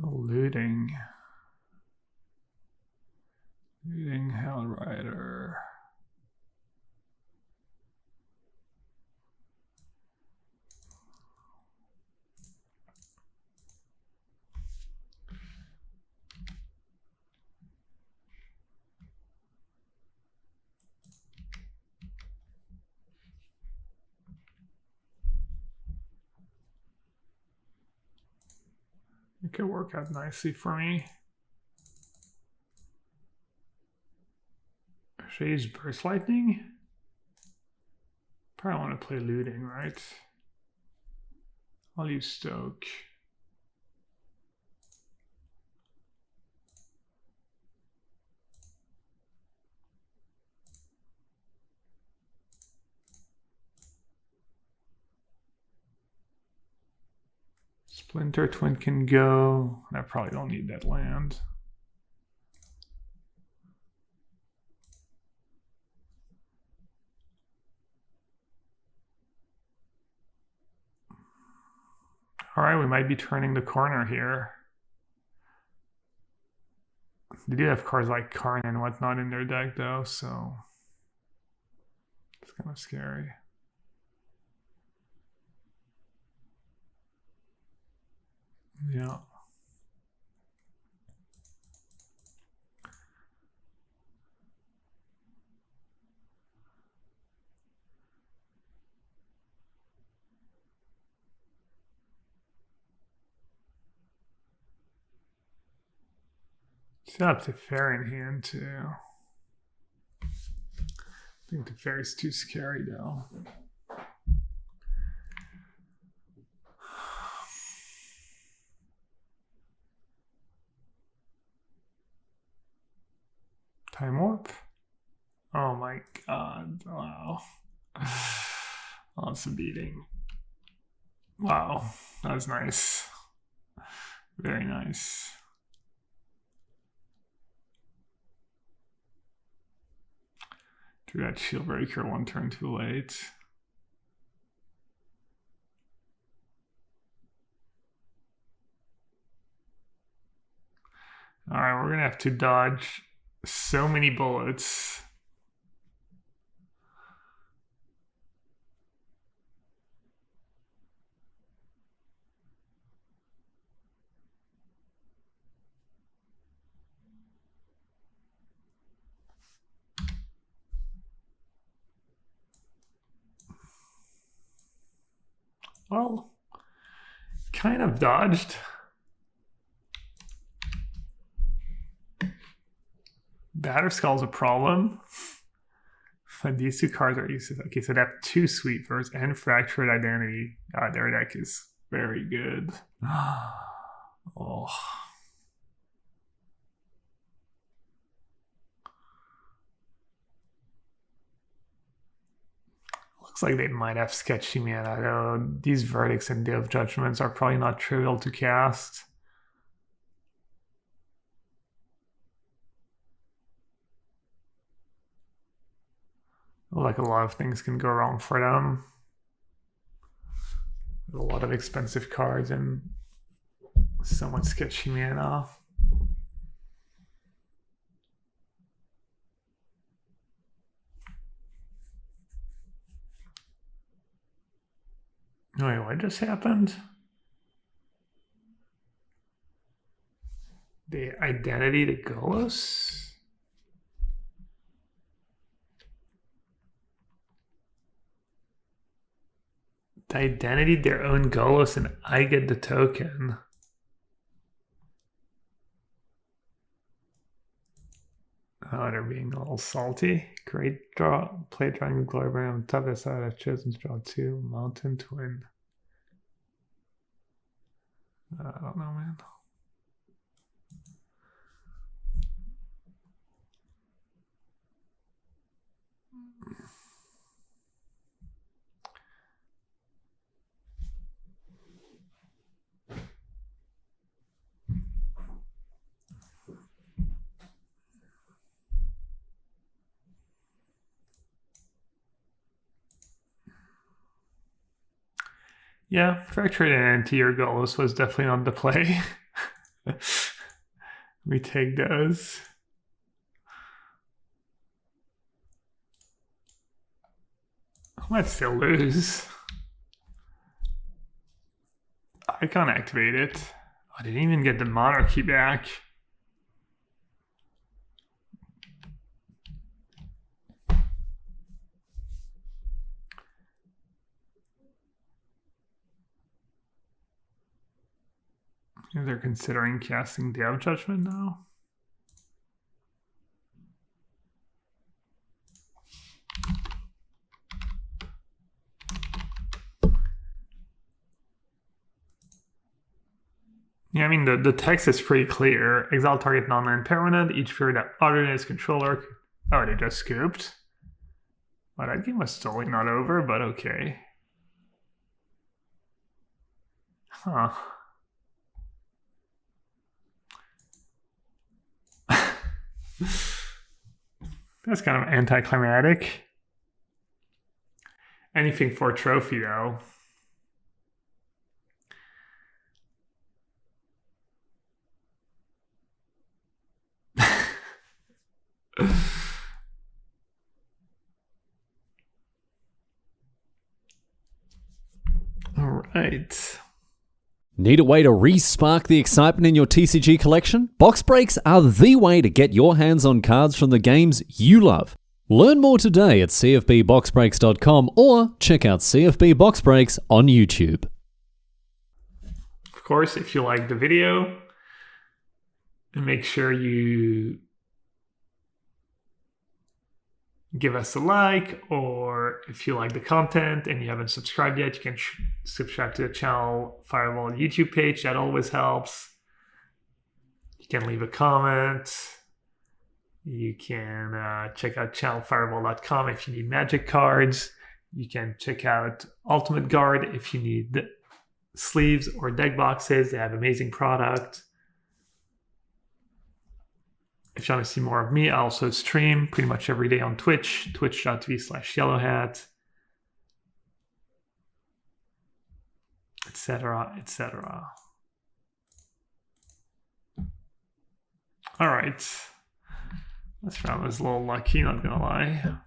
Looting. Looting Hellrider. It could work out nicely for me. Should I use Burst Lightning? Probably want to play Looting, right? I'll use Stoke. Splinter Twin can go. I probably don't need that land. All right, we might be turning the corner here. They do have cards like Karn and whatnot in their deck, though, so it's kind of scary. Yeah. Still have Teferi in hand, too. I think Teferi's too scary, though. Time Warp? Oh my god, wow. Lots of beating. Wow, that was nice. Very nice. Drew that Shield Breaker one turn too late. All right, we're gonna have to dodge so many bullets. Well, kind of dodged. Batterskull's a problem. But these two cards are useless. Okay, so they have 2 Sweet Verse and Fractured Identity. God, their deck is very good. Oh. Looks like they might have Sketchy Mana, though. These Verdicts and Day of Judgments are probably not trivial to cast. Like a lot of things can go wrong for them. A lot of expensive cards and so much sketchy mana. Wait, what just happened? The identity to Golos? The identity their own Golos and I get the token. Oh, they're being a little salty. Great draw. Play Dragon Glory on top of the side. I've chosen to draw 2 Mountain Twin. I don't know, man. Yeah, Fractured Identity or Golos was definitely on the play. We take those. Let's still lose. I can't activate it. I didn't even get the Monarchy back. They're considering casting Day of Judgment now. Yeah, I mean, the text is pretty clear. Exile target non-land permanent. Each period that other than its controller. Oh, they just scooped. Well, that game was totally not over, but okay. Huh. That's kind of anticlimactic. Anything for a trophy, though. All right. Need a way to re-spark the excitement in your TCG collection? Box breaks are the way to get your hands on cards from the games you love. Learn more today at cfbboxbreaks.com or check out CFB Box Breaks on YouTube. Of course, if you like the video, make sure you give us a like, or if you like the content and you haven't subscribed yet, you can subscribe to the Channel Fireball YouTube page. That always helps. You can leave a comment. You can check out channelfireball.com if you need magic cards. You can check out Ultimate Guard if you need sleeves or deck boxes. They have amazing product. If you want to see more of me, I also stream pretty much every day on Twitch, twitch.tv/yellowhat, etc., etc. All right. This round was a little lucky, not gonna lie.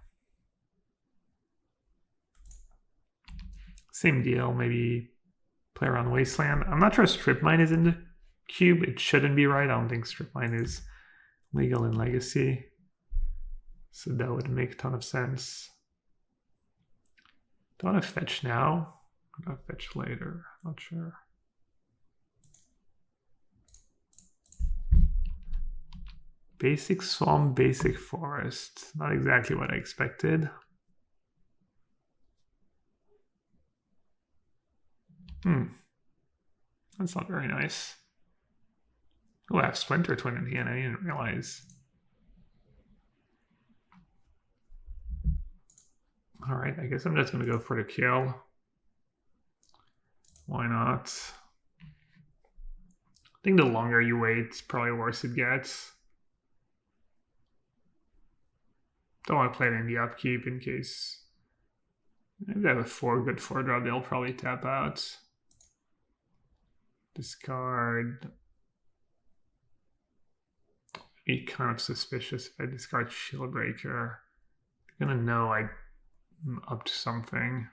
Same deal, maybe play around Wasteland. I'm not sure Strip Mine is in the cube. It shouldn't be, right? I don't think Strip Mine is legal in Legacy. So that would make a ton of sense. Do I want to fetch now? I'm gonna fetch later. Not sure. Basic swamp, basic forest. Not exactly what I expected. That's not very nice. Oh, I have Splinter Twin in hand. I didn't realize. All right, I guess I'm just gonna go for the kill. Why not? I think the longer you wait, probably worse it gets. Don't want to play it in the upkeep in case. If they have a good 4-drop, they'll probably tap out. Discard. Be kind of suspicious if I discard Shieldbreaker. They're gonna know I'm up to something.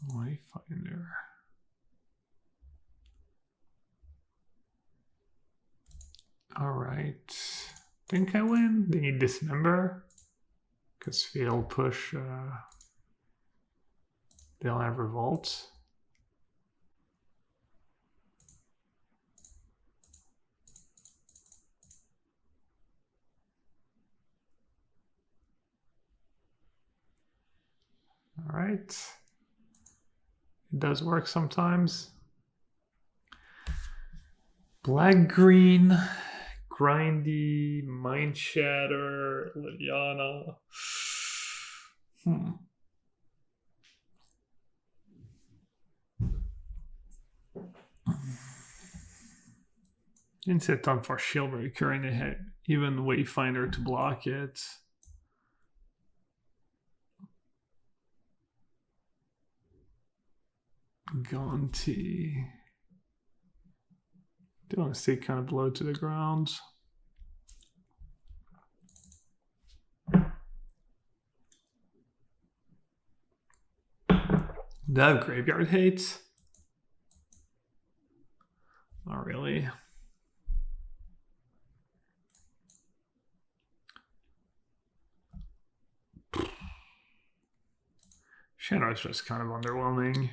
Wayfinder. All right. Think I win? They need Dismember. Because Fatal Push, they don't have Revolt. All right. It does work sometimes. Black-green, Grindy, Mind Shatter, Liliana. Didn't sit on for Shieldbreaker and they had even Wayfinder to block it. Gonti. Do want to stay kind of low to the ground. Do I have Graveyard Hate? Not really. Shandar's just kind of underwhelming.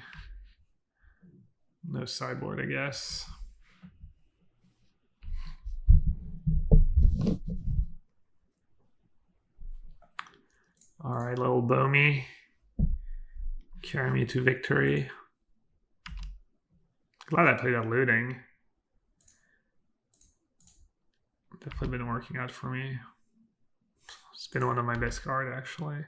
No sideboard, I guess. All right, little Bomi. Carry me to victory. Glad I played that looting. Definitely been working out for me. It's been one of my best cards, actually.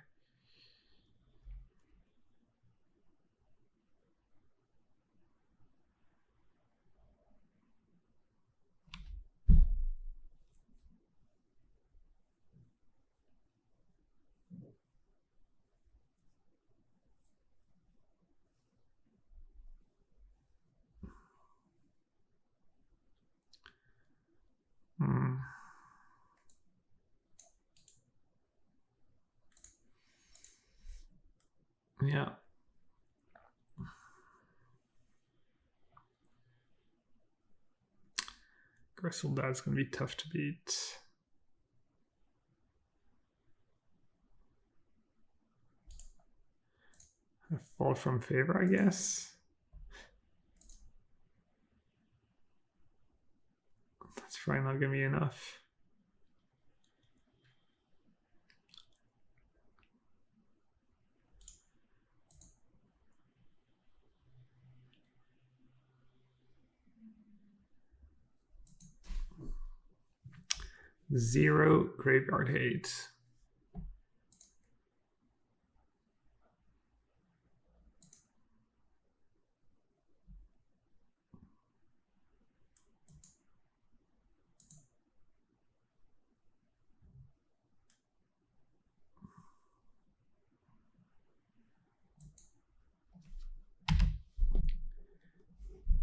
Yeah. Gristle Dad's going to be tough to beat. I fall from favor, I guess. That's probably not going to be enough. Zero Graveyard Hate.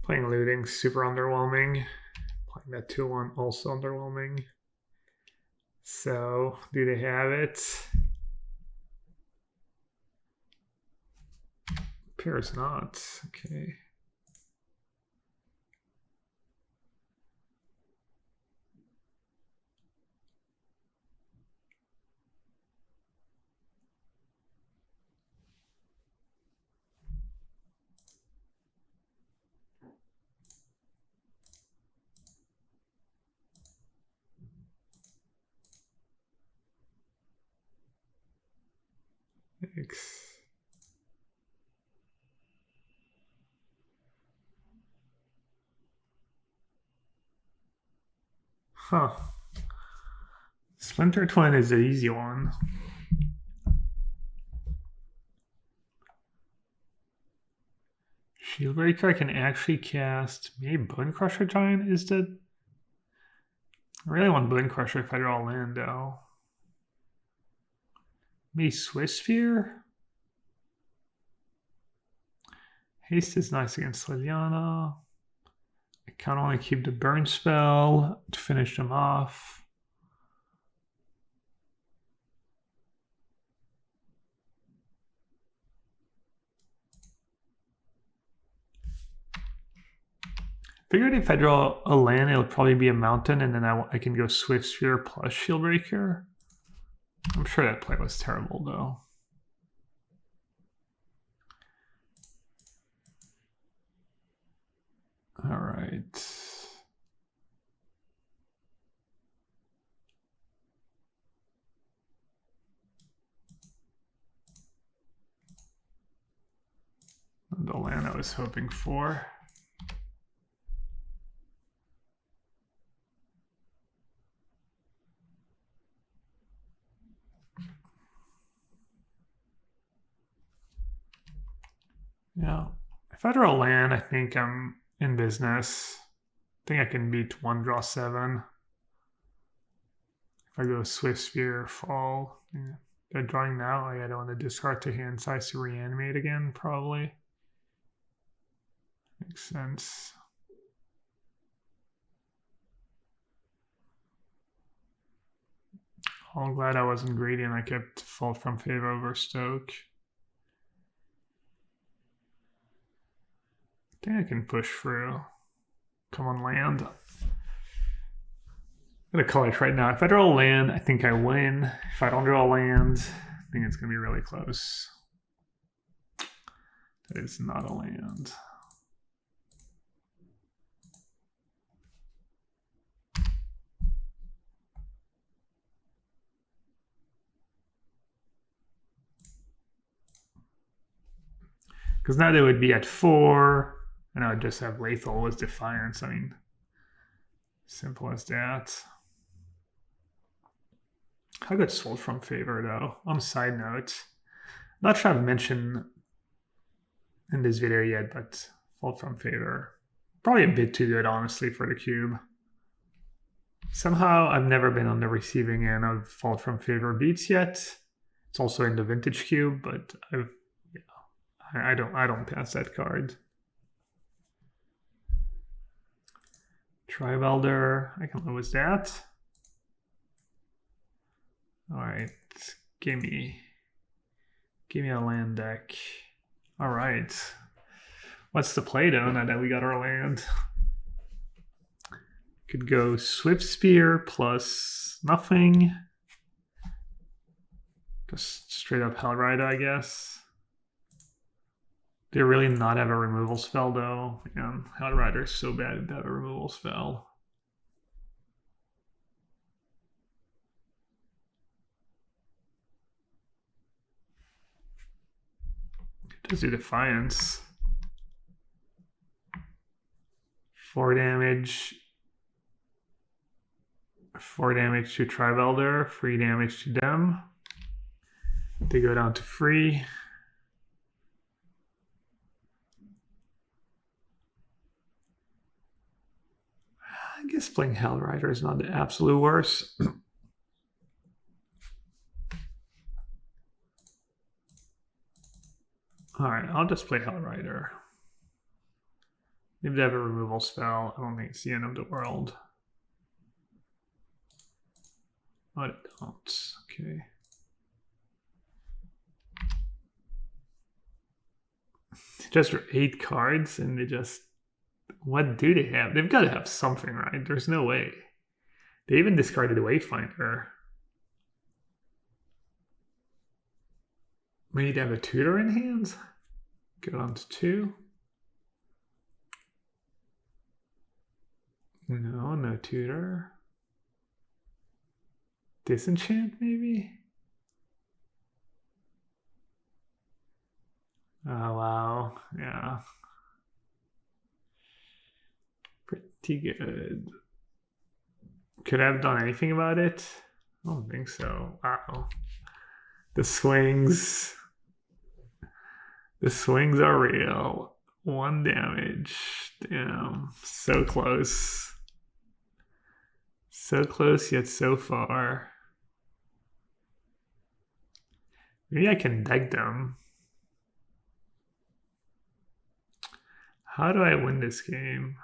Playing looting, super underwhelming. Playing that 2-1, also underwhelming. So, do they have it? Appears not. Okay. Thanks. Huh. Splinter Twin is an easy one. Shieldbreaker I can actually cast. Maybe Bone Crusher Giant is the. I really want Bone Crusher if I draw land though. Maybe Swiss Sphere? Haste is nice against Liliana. I can only keep the burn spell to finish them off. Figured if I draw a land, it'll probably be a mountain, and then I can go Swift Sphere plus Shieldbreaker. I'm sure that play was terrible, though. All right. The land I was hoping for. Yeah. If I draw land, I think I'm in business. I think I can beat 1 draw 7. If I go Swift Sphere, fall. Yeah. They're drawing now. I don't want to discard to hand size to reanimate again, probably. Makes sense. I'm glad I wasn't greedy and I kept Fault from Favor over Stoke. I think I can push through. Come on, land. I'm gonna call it right now. If I draw a land, I think I win. If I don't draw a land, I think it's gonna be really close. That is not a land. Because now they would be at 4, and I would just have lethal with Defiance. I mean, simple as that. How good's Fault from Favor, though? On a side note, not sure I've mentioned in this video yet, but Fault from Favor, probably a bit too good, honestly, for the cube. Somehow, I've never been on the receiving end of Fault from Favor beats yet. It's also in the Vintage Cube, but I don't pass that card. Tribe Elder, I can live with that. All right, give me a land deck. All right, what's the play though? Now that we got our land, could go Swift Spear plus nothing. Just straight up Hellrider, I guess. They really not have a removal spell though. Yeah, Hellrider is so bad to have a removal spell. It does do Defiance. 4 damage. 4 damage to Tribe Elder, 3 damage to them. They go down to 3. I guess playing Hellrider is not the absolute worst. All right, I'll just play Hellrider. If they have a removal spell, I don't think it's the end of the world. But it don't. Okay. Just 8 cards, and they just. What do they have? They've got to have something, right? There's no way. They even discarded Wayfinder. Maybe they have a tutor in hand? Go on to 2. No, no tutor. Disenchant, maybe? Oh, wow. Yeah. Pretty good. Could I have done anything about it? I don't think so. Wow. The swings. The swings are real. 1 damage. Damn. So close. So close yet so far. Maybe I can deck them. How do I win this game?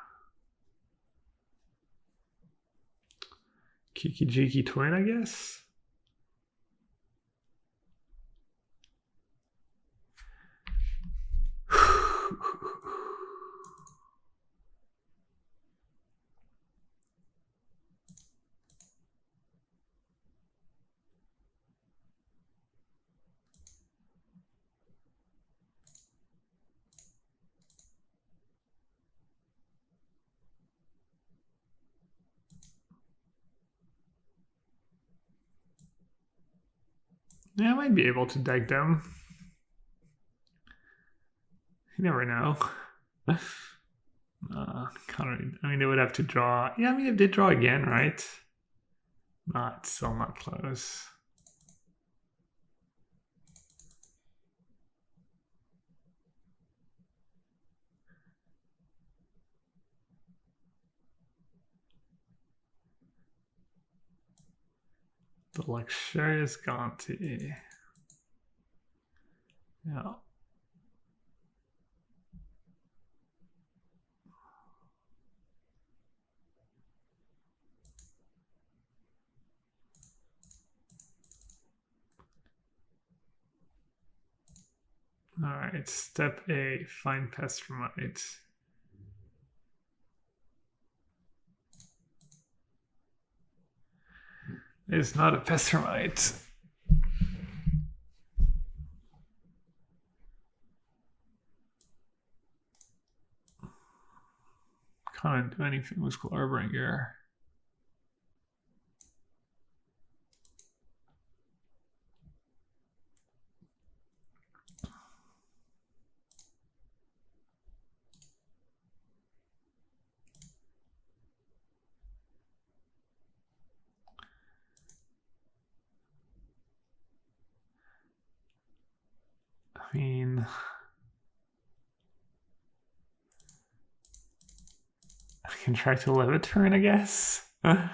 Kiki-Jiki Twin, I guess? Yeah, I might be able to deck them. You never know. I mean, they would have to draw. Yeah, I mean, if they draw again, right? Not still not close. The Luxurious Gonti. Yeah. All right, step A, find Pestromite. It's not a Pestromite. Can't do anything with Glorbringer. I mean, I can try to live a turn, I guess. A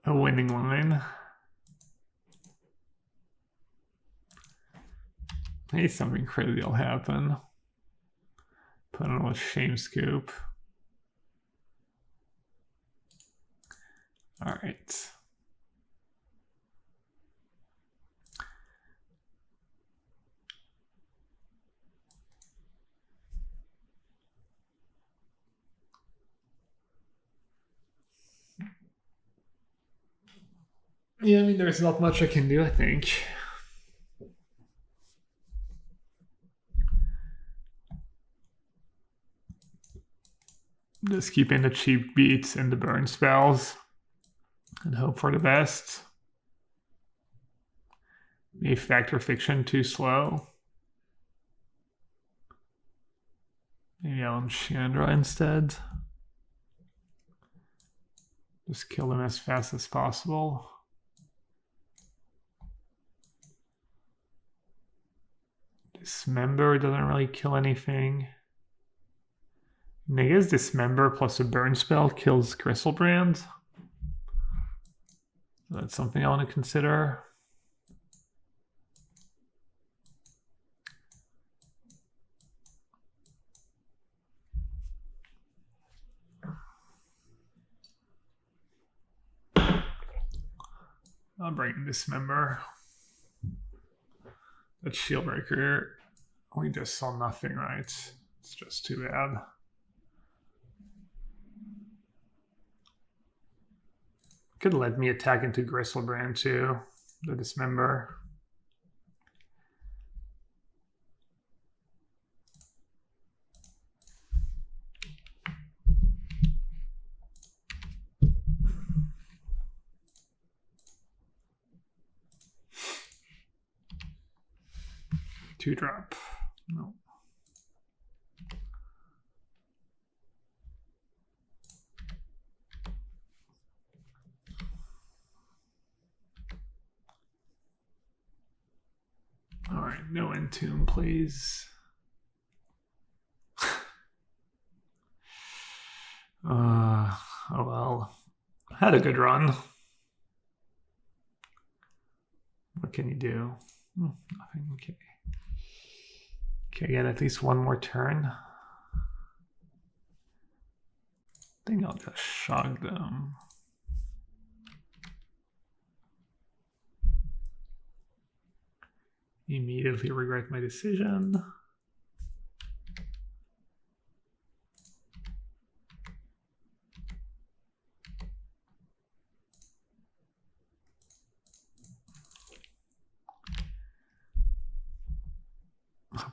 winning line. Maybe something crazy will happen. Put on a Shame Scoop. All right. Yeah, I mean, there's not much I can do, I think. Just keeping the cheap beats and the burn spells and hope for the best. Maybe Factor Fiction too slow. Maybe Alan Chandra instead. Just kill them as fast as possible. Dismember doesn't really kill anything. And I guess Dismember plus a burn spell kills Griselbrand. That's something I want to consider. bring in Dismember. That Shieldbreaker, we just saw nothing, right? It's just too bad. Could let me attack into Gristlebrand too, the Dismember. Two drop. No. All right, no Entomb, please. Oh well. Had a good run. What can you do? Nothing. Okay. Okay, get at least one more turn. I think I'll just shock them. Immediately regret my decision.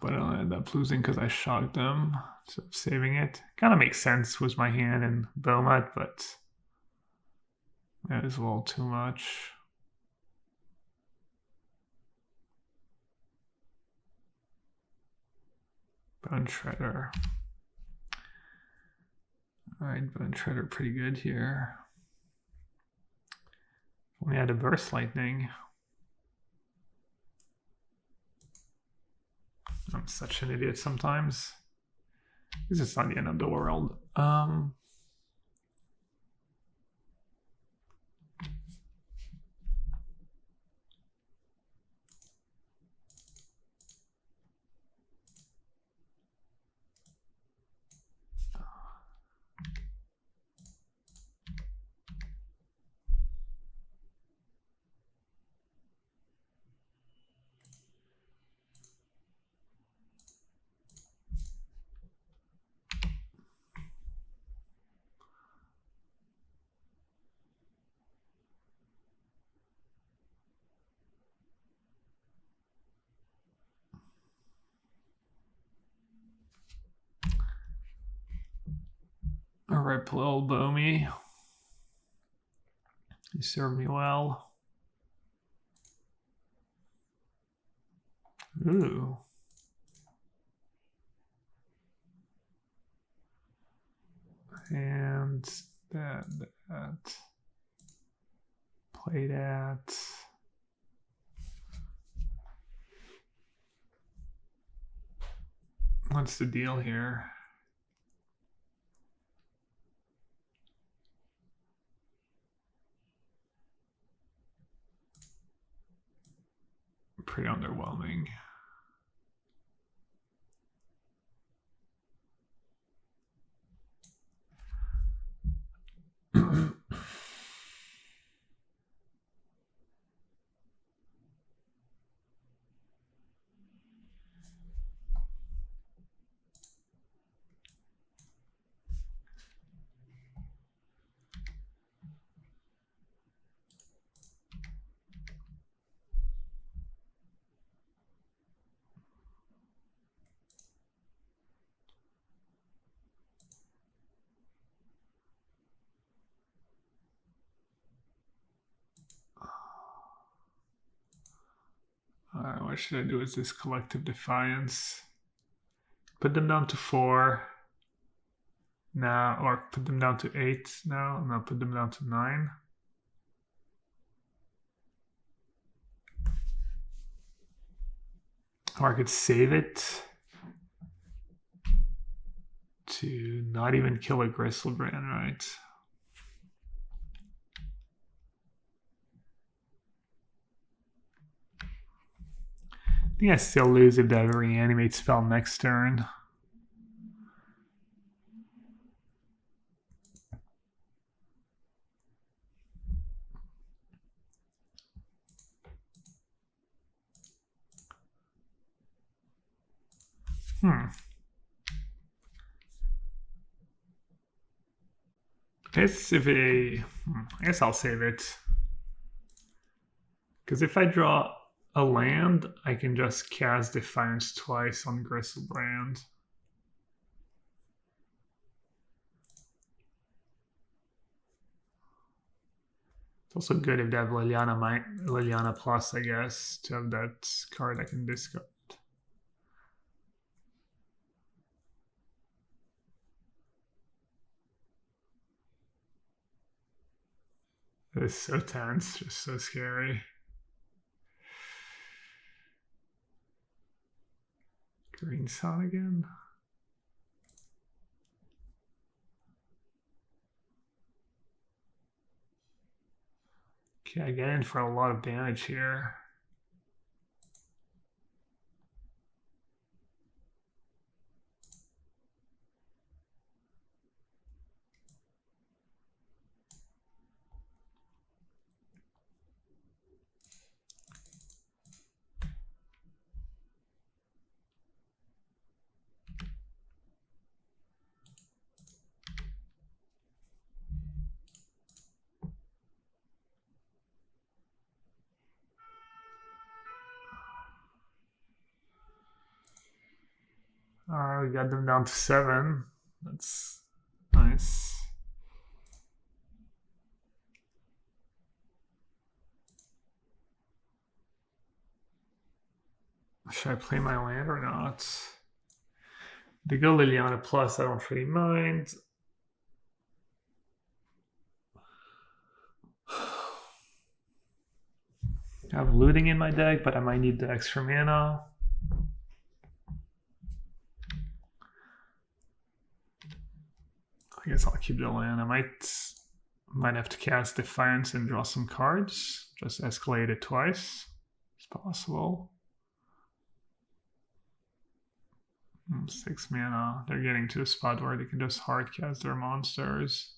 But I don't end up losing because I shocked them, so saving it. Kind of makes sense with my hand and Bomat, but that is a little too much. Bone Shredder. Alright, Bone Shredder pretty good here. Only had a Burst Lightning. I'm such an idiot sometimes. This is not the end of the world. Alright, little Bomi. You served me well. Ooh. And that. Play that. What's the deal here? Pretty underwhelming. Alright, what should I do with this Collective Defiance? Put them down to 4 now, or put them down to 8 now, and I'll put them down to 9. Or I could save it to not even kill a Gristlebrand, right? I think I still lose if that reanimate spell next turn. I guess I'll save it. Because if I draw a land, I can just cast Defiance twice on Gristlebrand. It's also good if they have Liliana Plus, I guess, to have that card I can discard. It's so tense, just so scary. Green Sun again. Okay, I get in for a lot of damage here. Alright, we got them down to 7. That's nice. Should I play my land or not? They go Liliana Plus, I don't really mind. I have looting in my deck, but I might need the extra mana. I guess I'll keep the land. I might have to cast Defiance and draw some cards. Just escalate it twice. It's possible. 6 mana. They're getting to a spot where they can just hard cast their monsters.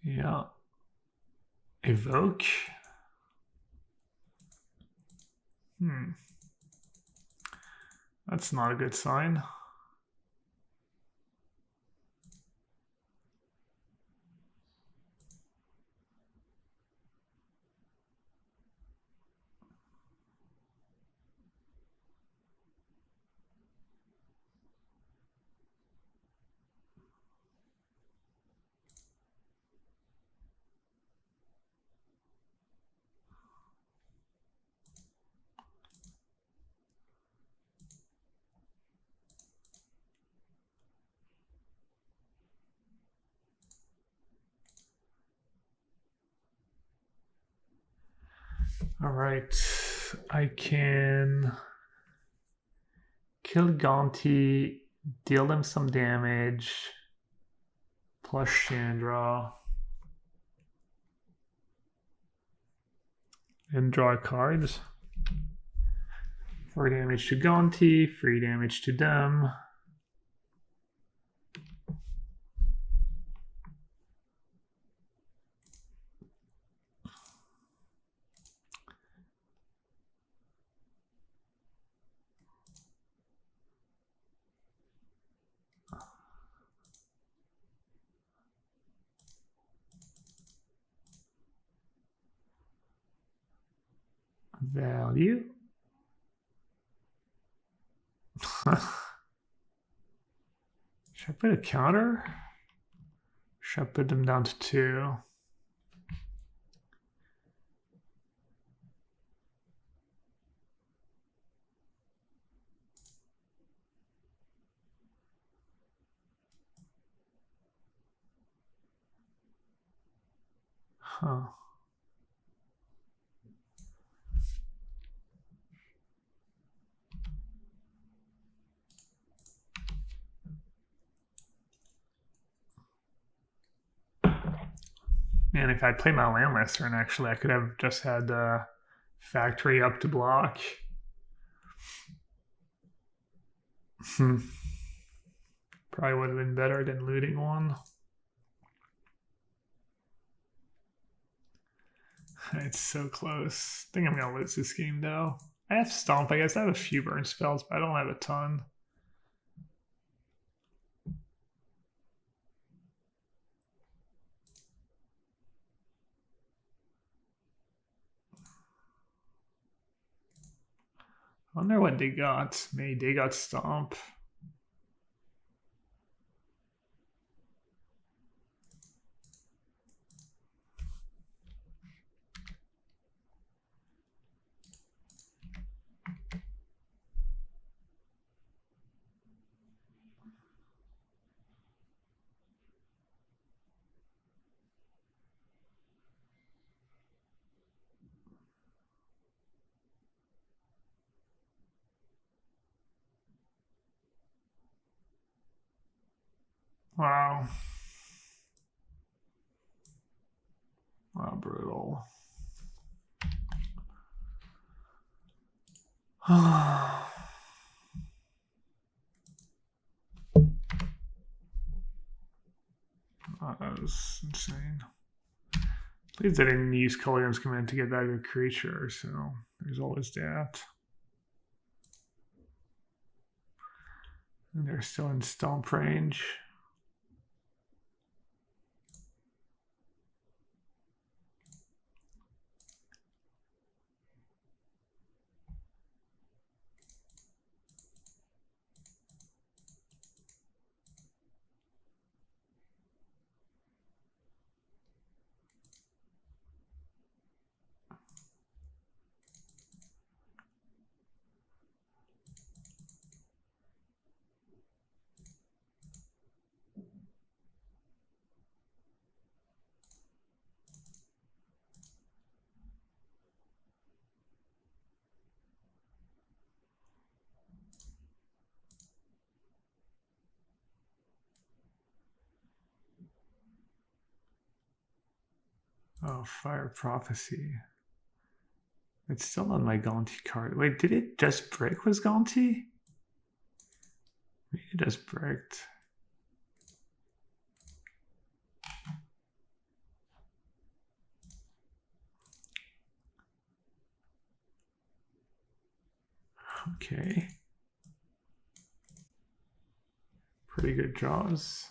Yeah. Evoke. That's not a good sign. All right, I can kill Gonti, deal him some damage, plus Chandra, and draw cards. 4 damage to Gonti, 3 damage to them. Value. Should I put a counter? Should I put them down to 2? Huh. Man, if I play my land last turn, actually, I could have just had the factory up to block. Probably Probably would have been better than looting one. It's so close. I think I'm gonna lose this game though. I have Stomp, I guess. I have a few burn spells, but I don't have a ton. I wonder what they got. Maybe they got Stomp. Wow. Wow, brutal. Oh, that was insane. At least I didn't use Culligan's command to get back a creature, so there's always that. And they're still in Stomp range. Oh, Fire Prophecy. It's still on my Gonti card. Wait, did it just break with Gonti? Maybe it just bricked. Okay. Pretty good draws.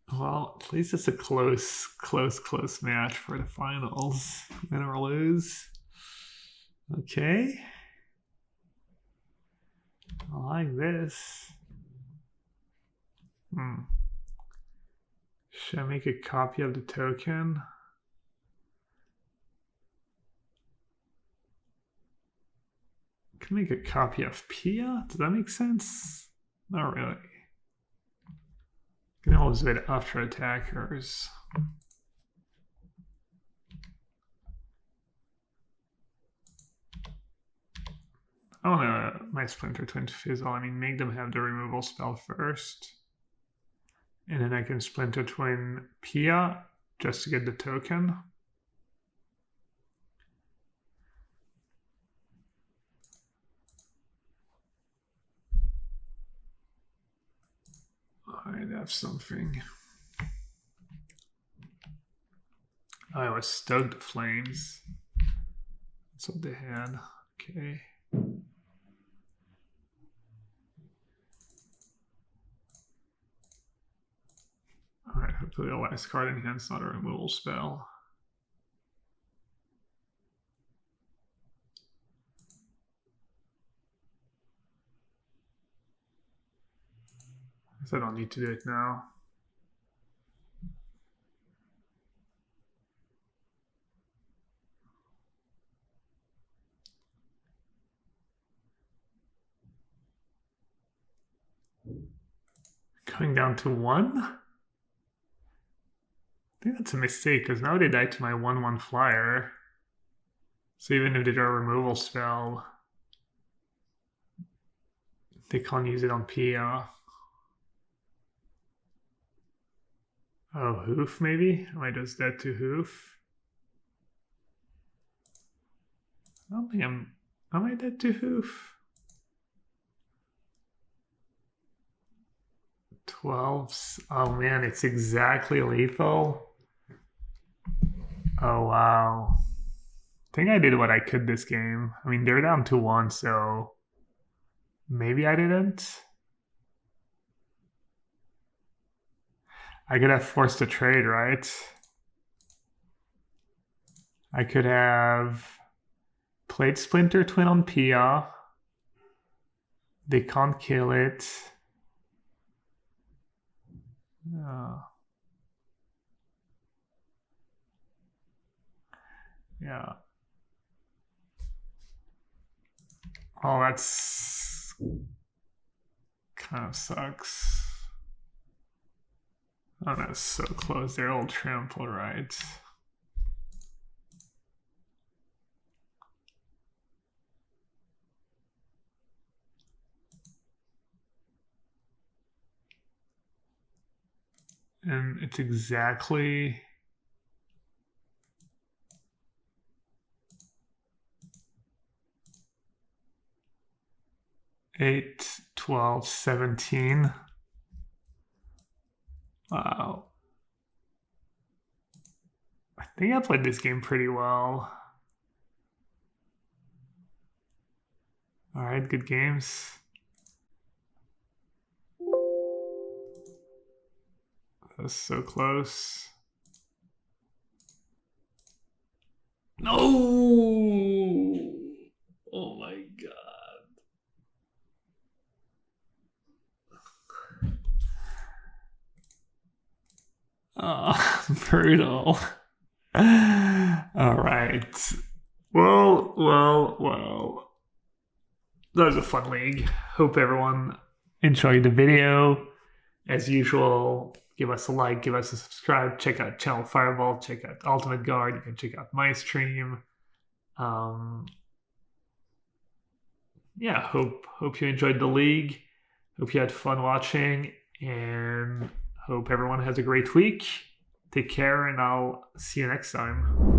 Well, at least it's a close match for the finals. Win or lose. Okay. I like this. Should I make a copy of the token? I can make a copy of Pia? Does that make sense? Not really. You can always wait after attackers. I don't know my Splinter Twin fizzle. I mean, make them have the removal spell first. And then I can Splinter Twin Pia just to get the token. I'd have something. I was Stoke the Flames. That's what they had. Okay. Alright, hopefully the last card in hand's not a removal spell. So I don't need to do it now. Going down to 1? I think that's a mistake because now they died to my 1/1 flyer. So even if they draw a removal spell, they can't use it on Pia. Oh, Hoof maybe? Am I just dead to Hoof? I don't think am I dead to Hoof? 12s. Oh man, it's exactly lethal. Oh wow. I think I did what I could this game. I mean, they're down to 1, so maybe I didn't. I could have forced a trade, right? I could have played Splinter Twin on Pia. They can't kill it. Yeah. Oh, that's kind of sucks. Oh, that's so close. They're all trample, right? And it's exactly 8, 12, 17. Wow. I think I played this game pretty well. All right, good games. That's so close. No! Oh my god. Oh, brutal. All right. Well. That was a fun league. Hope everyone enjoyed the video. As usual, give us a like, give us a subscribe, check out Channel Fireball, check out Ultimate Guard, you can check out my stream. Yeah, hope you enjoyed the league. Hope you had fun watching, and hope everyone has a great week. Take care, and I'll see you next time.